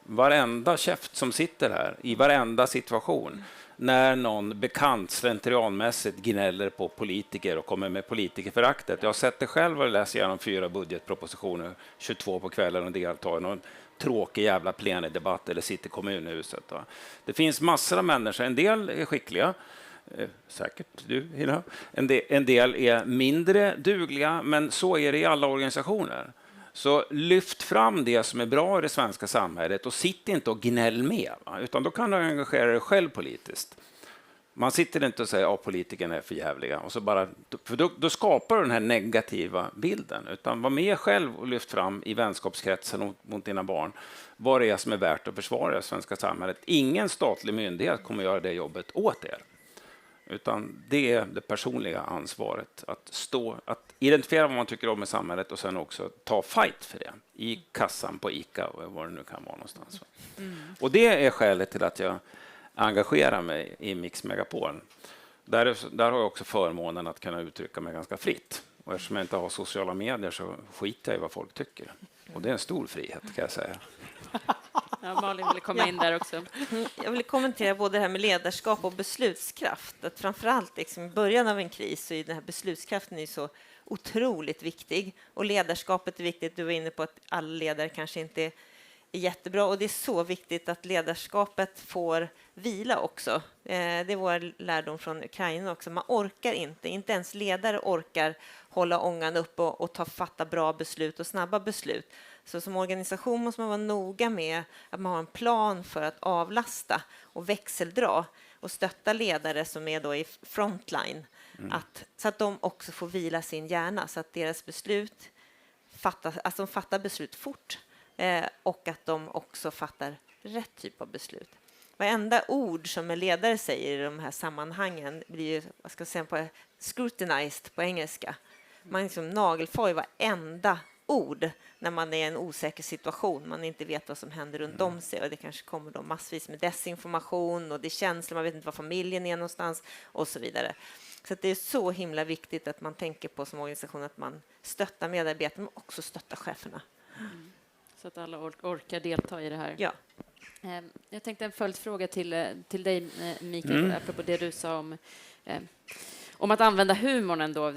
Varenda käft som sitter här i varenda situation. När någon bekant slentrianmässigt gnäller på politiker och kommer med politikerföraktet. Jag har sett det själv och läser igenom 4 budgetpropositioner 22 på kvällen och deltar i någon tråkig jävla plenidebatt eller sitter i kommunhuset. Det finns massor av människor, en del är skickliga, säkert du, Hilla. En del är mindre dugliga, men så är det i alla organisationer. Så lyft fram det som är bra i det svenska samhället och sitt inte och gnäll med, utan då kan du engagera dig själv politiskt. Man sitter inte och säger att politikerna är för jävliga, och så bara, för då skapar du den här negativa bilden, utan var med själv och lyft fram i vänskapskretsen mot dina barn vad det är som är värt att försvara det svenska samhället. Ingen statlig myndighet kommer göra det jobbet åt er. Utan det är det personliga ansvaret att identifiera vad man tycker om i samhället och sen också ta fight för det i kassan på ICA och var det nu kan vara någonstans. Och det är skälet till att jag engagerar mig i Mix Megapol. Där har jag också förmånen att kunna uttrycka mig ganska fritt. Och eftersom jag inte har sociala medier så skiter jag i vad folk tycker. Och det är en stor frihet, kan jag säga. Ja, Malin ville komma in där också. Jag vill kommentera både det här med ledarskap och beslutskraft. Att framförallt liksom i början av en kris så är den här beslutskraften är så otroligt viktig. Och ledarskapet är viktigt. Du var inne på att alla ledare kanske inte är jättebra. Och det är så viktigt att ledarskapet får vila också. Det är vår lärdom från Ukraina också. Man orkar inte ens ledare orkar hålla ångan upp och fatta bra beslut och snabba beslut. Så som organisation måste man vara noga med att man har en plan för att avlasta och växeldra och stötta ledare som är då i frontline. Så att de också får vila sin hjärna så att deras beslut att de fattar beslut fort och att de också fattar rätt typ av beslut. Varenda ord som en ledare säger i de här sammanhangen blir ju, vad ska jag säga, på scrutinized på engelska. Man liksom nagelfar varenda ord när man är i en osäker situation. Man inte vet vad som händer runt om sig och det kanske kommer då massvis med desinformation och det är känslor, man vet inte var familjen är någonstans och så vidare. Så att det är så himla viktigt att man tänker på som organisation att man stöttar medarbetarna men också stöttar cheferna. Så att alla orkar delta i det här. Ja. Jag tänkte en följdfråga till dig, Mikael, apropå det du sa om att använda humorn ändå.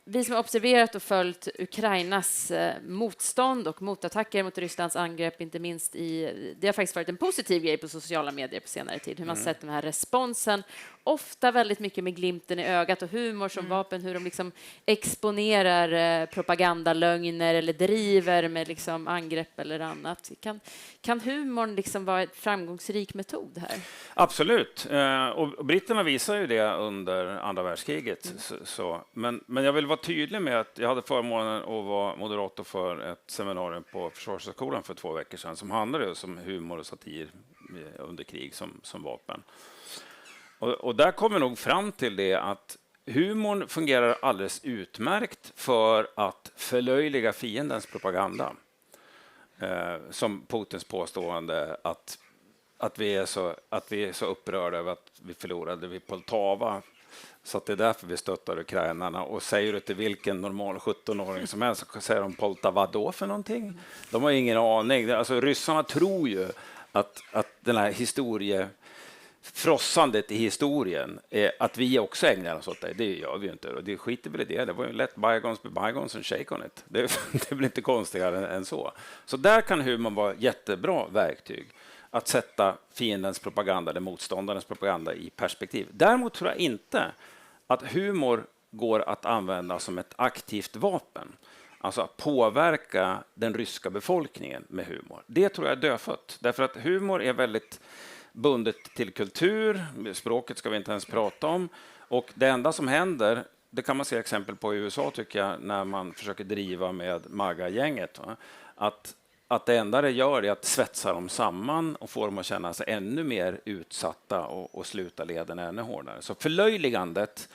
Vi som har observerat och följt Ukrainas motstånd och motattacker mot Rysslands angrepp, inte minst det har faktiskt varit en positiv grej på sociala medier på senare tid, hur man sett den här responsen, ofta väldigt mycket med glimten i ögat och humor som vapen, hur de liksom exponerar propagandalögner eller driver med liksom angrepp eller annat. Kan humorn liksom vara en framgångsrik metod här? Absolut, och britterna visar ju det under andra världskriget. Men jag vill vara tydlig med att jag hade förmånen att vara moderator för ett seminarium på Försvarshögskolan för 2 veckor sedan som handlade just om humor och satir under krig som vapen. Och där kommer nog fram till det att humorn fungerar alldeles utmärkt för att förlöjliga fiendens propaganda. Som Putins påstående att vi är så upprörda över att vi förlorade vid Poltava. Så att det är därför vi stöttar ukrainarna. Och säger du till vilken normal 17-åring som helst så säger de Poltava då för någonting. De har ingen aning. Alltså ryssarna tror ju att den här frossandet i historien är att vi också ägnar oss åt det. Det gör vi ju inte. Och det skiter väl i det. Det var ju lätt bygons be bygons and shake on it. Det är väl inte konstigare än så. Så där kan humorn vara jättebra verktyg. Att sätta fiendens propaganda eller motståndarens propaganda i perspektiv. Däremot tror jag inte att humor går att använda som ett aktivt vapen. Alltså att påverka den ryska befolkningen med humor. Det tror jag är dödfött. Därför att humor är väldigt bundet till kultur. Språket ska vi inte ens prata om. Och det enda som händer, det kan man se exempel på i USA tycker jag, när man försöker driva med MAGA-gänget. Att det enda det gör är att svetsa dem samman och få dem att känna sig ännu mer utsatta och sluta leden ännu hårdare. Så förlöjligandet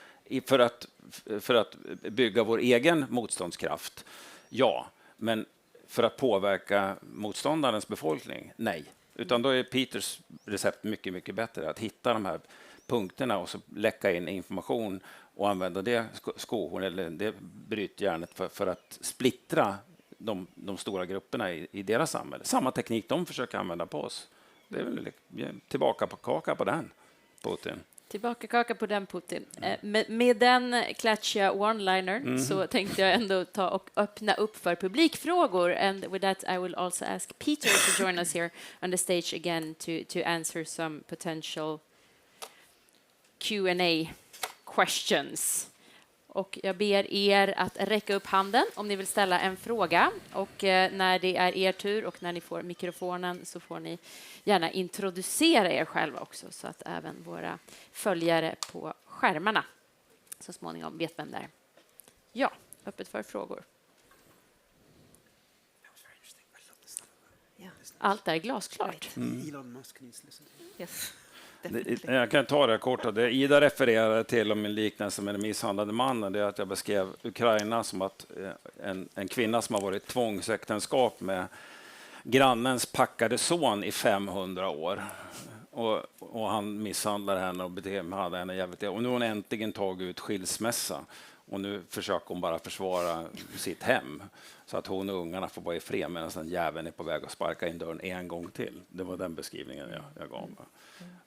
för att bygga vår egen motståndskraft, ja. Men för att påverka motståndarens befolkning, nej. Utan då är Peters recept mycket, mycket bättre. Att hitta de här punkterna och så läcka in information och använda det skohorn eller det brytjärnet för att splittra de stora grupperna i deras samhälle. Samma teknik de försöker använda på oss. Det är väl tillbaka på kaka på den, Putin. Tillbaka kaka på den, Putin. Med den klatschiga one-liner så tänkte jag ändå ta och öppna upp för publikfrågor. And with that I will also ask Peter to join us here on the stage again to answer some potential Q&A questions. Och jag ber er att räcka upp handen om ni vill ställa en fråga. Och när det är er tur och när ni får mikrofonen så får ni gärna introducera er själva också så att även våra följare på skärmarna så småningom vet vem det är. Ja, öppet för frågor. Allt är glasklart. Yes. Jag kan ta det kort. Det Ida refererade till om en liknelse med den misshandlade mannen, det är att jag beskrev Ukraina som att en kvinna som har varit tvångsäktenskap med grannens packade son i 500 år. Och han misshandlar henne och hade henne jävligt. Och nu har hon äntligen tagit ut skilsmässa. Och nu försöker hon bara försvara sitt hem så att hon och ungarna får vara i fred medan den jäveln är på väg att sparka in dörren en gång till. Det var den beskrivningen jag gav.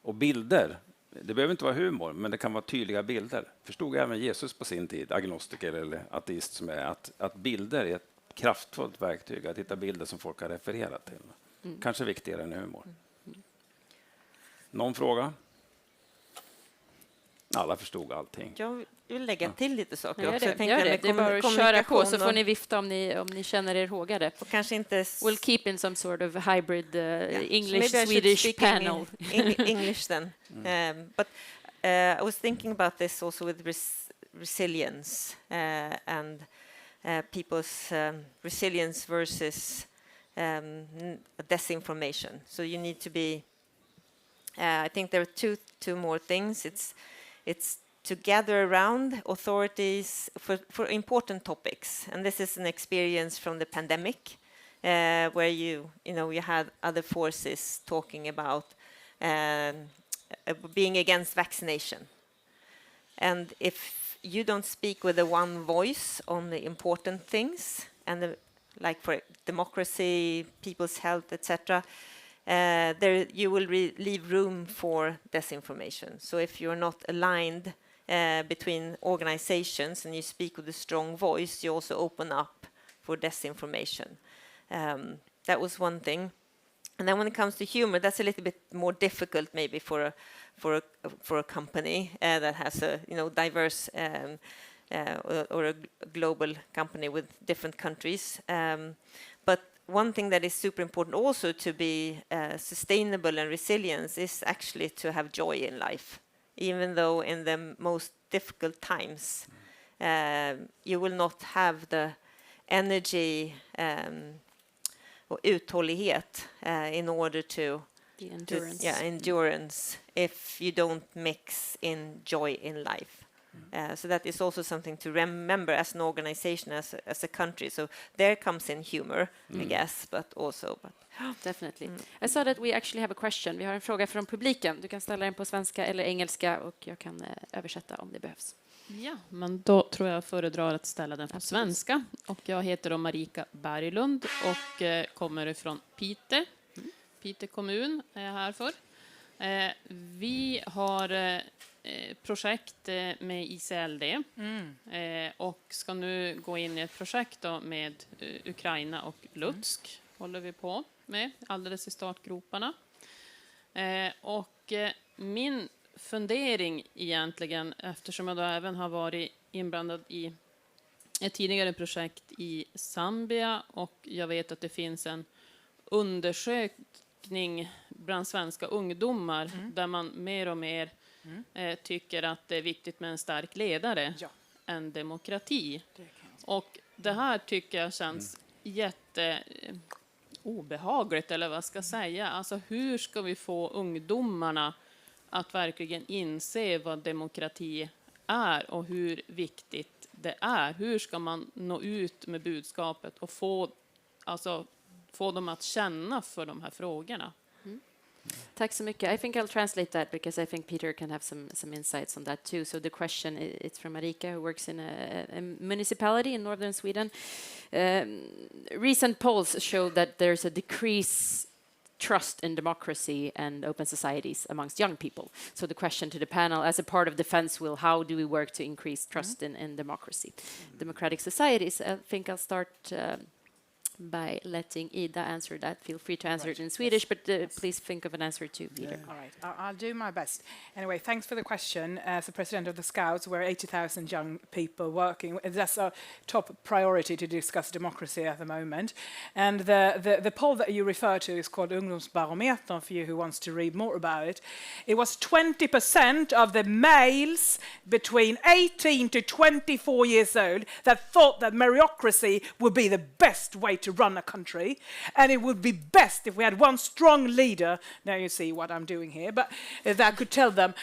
Och bilder, det behöver inte vara humor, men det kan vara tydliga bilder. Förstod även Jesus på sin tid, agnostiker eller ateist, som är att bilder är ett kraftfullt verktyg, att hitta bilder som folk har refererat till. Kanske viktigare än humor. Någon fråga? Alla förstod allting. Jag vill lägga till lite saker Gör också. det. Jag tänkte Det är bara att köra på, så får ni vifta om ni känner er hågade. Och kanske inte... We'll keep in some sort of hybrid English, Maybe I should Swedish speak panel. English then. But I was thinking about this also with resilience and people's resilience versus disinformation. So you need to be... I think there are two more things. It's to gather around authorities for important topics, and this is an experience from the pandemic, where you had other forces talking about being against vaccination, and if you don't speak with the one voice on the important things and like for democracy, people's health, etc. There you will leave room for disinformation. So if you're not aligned between organizations and you speak with a strong voice, you also open up for disinformation. That was one thing. And then when it comes to humor, that's a little bit more difficult maybe for a company that has a diverse or a global company with different countries. But one thing that is super important also to be sustainable and resilient is actually to have joy in life. Even though in the most difficult times, you will not have the energy or uthållighet in order to endurance if you don't mix in joy in life. So that is also something to remember as an organization, as a country. So there comes in humor, I guess, but also... Definitely. I saw that we actually have a question. Vi har en fråga från publiken. Du kan ställa den på svenska eller engelska och jag kan översätta om det behövs. Ja, men då tror jag föredrar att ställa den på svenska. Och jag heter då Marika Berglund och kommer ifrån Pite. Pite kommun är jag här för. Vi har projekt med ICLD och ska nu gå in i ett projekt då med Ukraina och Lutsk. Håller vi på med alldeles i startgroparna. Och min fundering egentligen, eftersom jag då även har varit inblandad i ett tidigare projekt i Zambia och jag vet att det finns en undersökning bland svenska ungdomar där man mer och mer tycker att det är viktigt med en stark ledare än demokrati. Och det här tycker jag känns obehagligt, eller vad ska jag säga. Alltså hur ska vi få ungdomarna att verkligen inse vad demokrati är och hur viktigt det är? Hur ska man nå ut med budskapet och få dem att känna för de här frågorna? Tack så mycket. I think I'll translate that because I think Peter can have some insights on that too. So the question, it's from Marika, who works in a municipality in northern Sweden. Recent polls show that there's a decrease trust in democracy and open societies amongst young people. So the question to the panel, as a part of defense will, how do we work to increase trust in democracy? Democratic societies, I think I'll start by letting Ida answer that. Feel free to answer it in Swedish, but please think of an answer too, Peter. All right, I'll do my best. Anyway, thanks for the question. As the president of the Scouts, we're 80,000 young people working. That's our top priority to discuss democracy at the moment. And the poll that you refer to is called Ungdomsbarometern, for you who wants to read more about it. It was 20% of the males between 18 to 24 years old that thought that meritocracy would be the best way to run a country, and it would be best if we had one strong leader. Now you see what I'm doing here, but that could tell them,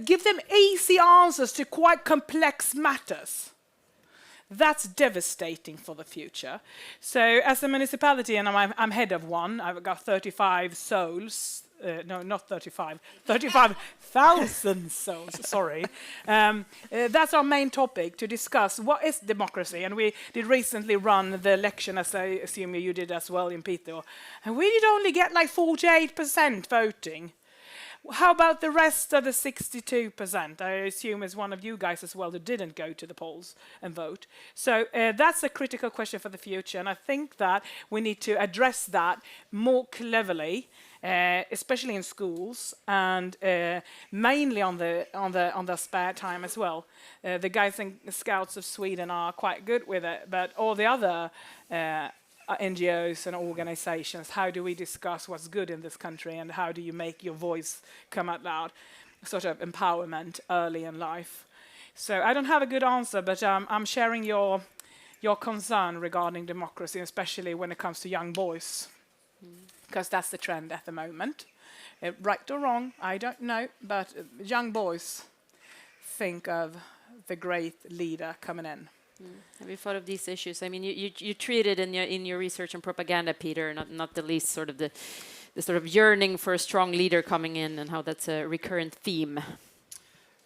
give them easy answers to quite complex matters. That's devastating for the future. So as a municipality, and I'm head of one, I've got 35 souls not 35,000 souls, sorry. That's our main topic to discuss what is democracy. And we did recently run the election, as I assume you did as well in Peter. And we did only get like 48% voting. How about the rest of the 62%? I assume is one of you guys as well that didn't go to the polls and vote. So that's a critical question for the future, and I think that we need to address that more cleverly, especially in schools and mainly on the spare time as well. The guys and Scouts of Sweden are quite good with it, but all the other NGOs and organizations, how do we discuss what's good in this country and how do you make your voice come out loud? Sort of empowerment early in life. So I don't have a good answer, but I'm sharing your concern regarding democracy, especially when it comes to young boys, because that's the trend at the moment. Right or wrong, I don't know, but young boys think of the great leader coming in. Have you thought of these issues? I mean, you treat it in your research and propaganda, Peter, not the least sort of the sort of yearning for a strong leader coming in and how that's a recurrent theme.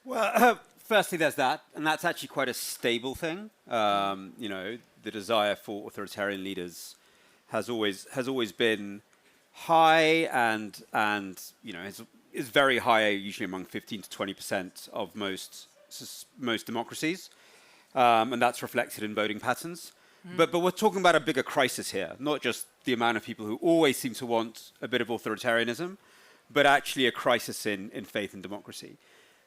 Well, firstly, there's that, and that's actually quite a stable thing. The desire for authoritarian leaders has always been high, and is very high, usually among 15 to 20% of most democracies. And that's reflected in voting patterns. But we're talking about a bigger crisis here, not just the amount of people who always seem to want a bit of authoritarianism, but actually a crisis in faith and democracy.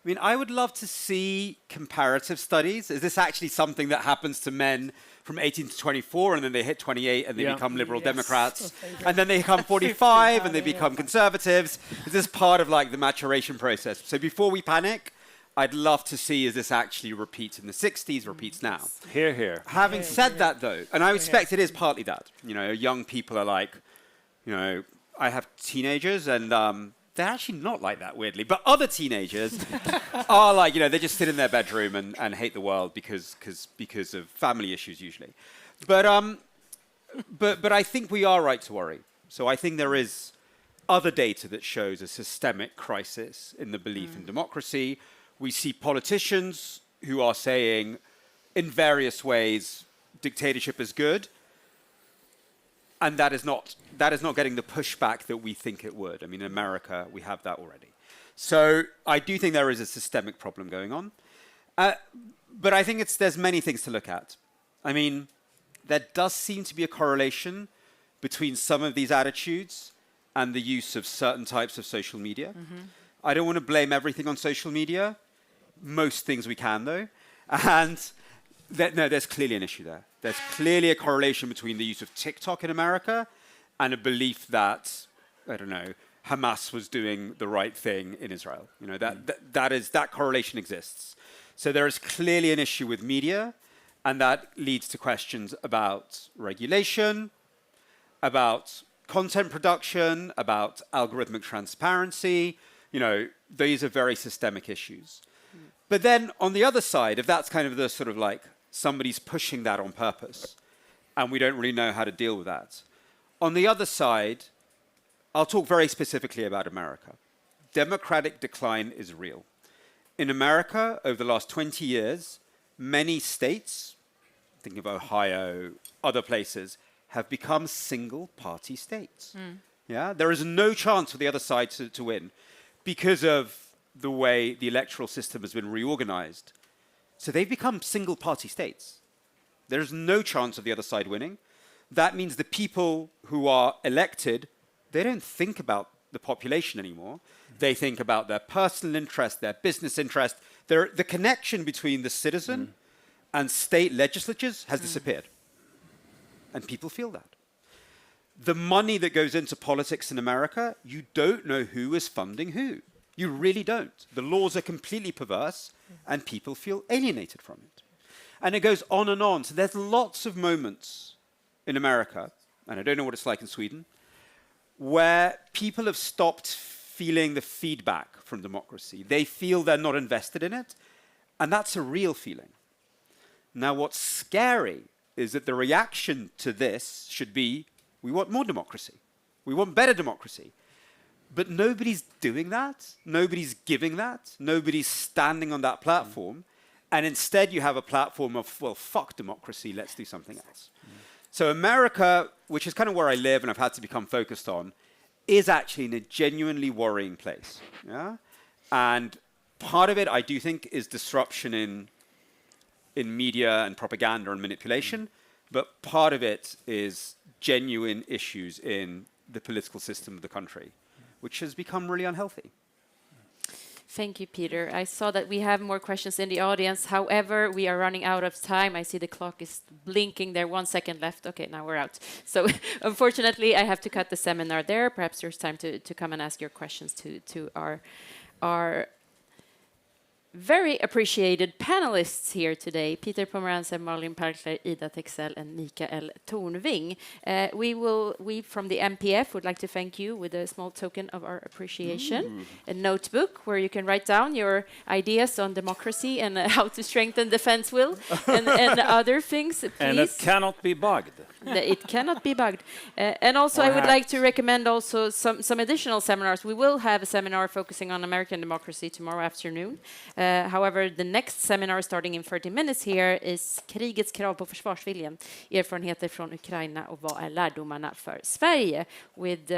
I mean, I would love to see comparative studies. Is this actually something that happens to men from 18 to 24 and then they hit 28 and they become liberal Democrats, and then they become 45 and they become conservatives? Is this part of like the maturation process? So before we panic, I'd love to see, is this actually repeats in the 60s, repeats now? Hear, hear. Having said that, though, and I expect it is partly that, young people are like, I have teenagers and they're actually not like that, weirdly, but other teenagers are like, they just sit in their bedroom and hate the world because of family issues usually. But I think we are right to worry. So I think there is other data that shows a systemic crisis in the belief in democracy. We see politicians who are saying, in various ways, dictatorship is good, and that is not getting the pushback that we think it would. I mean, in America, we have that already. So I do think there is a systemic problem going on, but I think there's many things to look at. I mean, there does seem to be a correlation between some of these attitudes and the use of certain types of social media. I don't want to blame everything on social media. Most things we can, though. And there's clearly an issue there. There's clearly a correlation between the use of TikTok in America and a belief that, I don't know, Hamas was doing the right thing in Israel. That correlation exists. So there is clearly an issue with media, and that leads to questions about regulation, about content production, about algorithmic transparency. These are very systemic issues. But then on the other side, if that's kind of the sort of like somebody's pushing that on purpose and we don't really know how to deal with that. On the other side, I'll talk very specifically about America. Democratic decline is real. In America, over the last 20 years, many states, thinking of Ohio, other places, have become single-party states. Yeah, there is no chance for the other side to win because of the way the electoral system has been reorganized. So they've become single-party states. There's no chance of the other side winning. That means the people who are elected, they don't think about the population anymore. They think about their personal interest, their business interest. The connection between the citizen and state legislatures has disappeared. And people feel that. The money that goes into politics in America, you don't know who is funding who. You really don't. The laws are completely perverse, and people feel alienated from it. And it goes on and on. So there's lots of moments in America, and I don't know what it's like in Sweden, where people have stopped feeling the feedback from democracy. They feel they're not invested in it, and that's a real feeling. Now, what's scary is that the reaction to this should be, we want more democracy. We want better democracy. But nobody's doing that. Nobody's giving that. Nobody's standing on that platform. And instead you have a platform of, well, fuck democracy, let's do something else. So America, which is kind of where I live and I've had to become focused on, is actually in a genuinely worrying place. Yeah? And part of it, I do think, is disruption in media and propaganda and manipulation. But part of it is genuine issues in the political system of the country, which has become really unhealthy. Thank you, Peter. I saw that we have more questions in the audience. However, we are running out of time. I see the clock is blinking there. 1 second left. Okay, now we're out. So unfortunately, I have to cut the seminar there. Perhaps there's time to come and ask your questions to our very appreciated panelists here today, Peter Pomeranze, Malin Parkler, Ida Texell, and Mikael Tornving. We from the MPF would like to thank you with a small token of our appreciation, a notebook where you can write down your ideas on democracy and how to strengthen defense will and other things, please. And it cannot be bugged. It cannot be bugged. And also, I would like to recommend also some additional seminars. We will have a seminar focusing on American democracy tomorrow afternoon. However, the next seminar starting in 30 minutes here is Krigets krav på försvarsviljan, erfarenheter från Ukraina och vad är lärdomarna för Sverige, with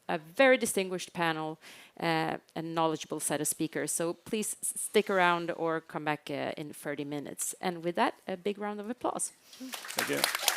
a very distinguished panel and knowledgeable set of speakers. So please stick around or come back in 30 minutes. And with that, a big round of applause. Thank you.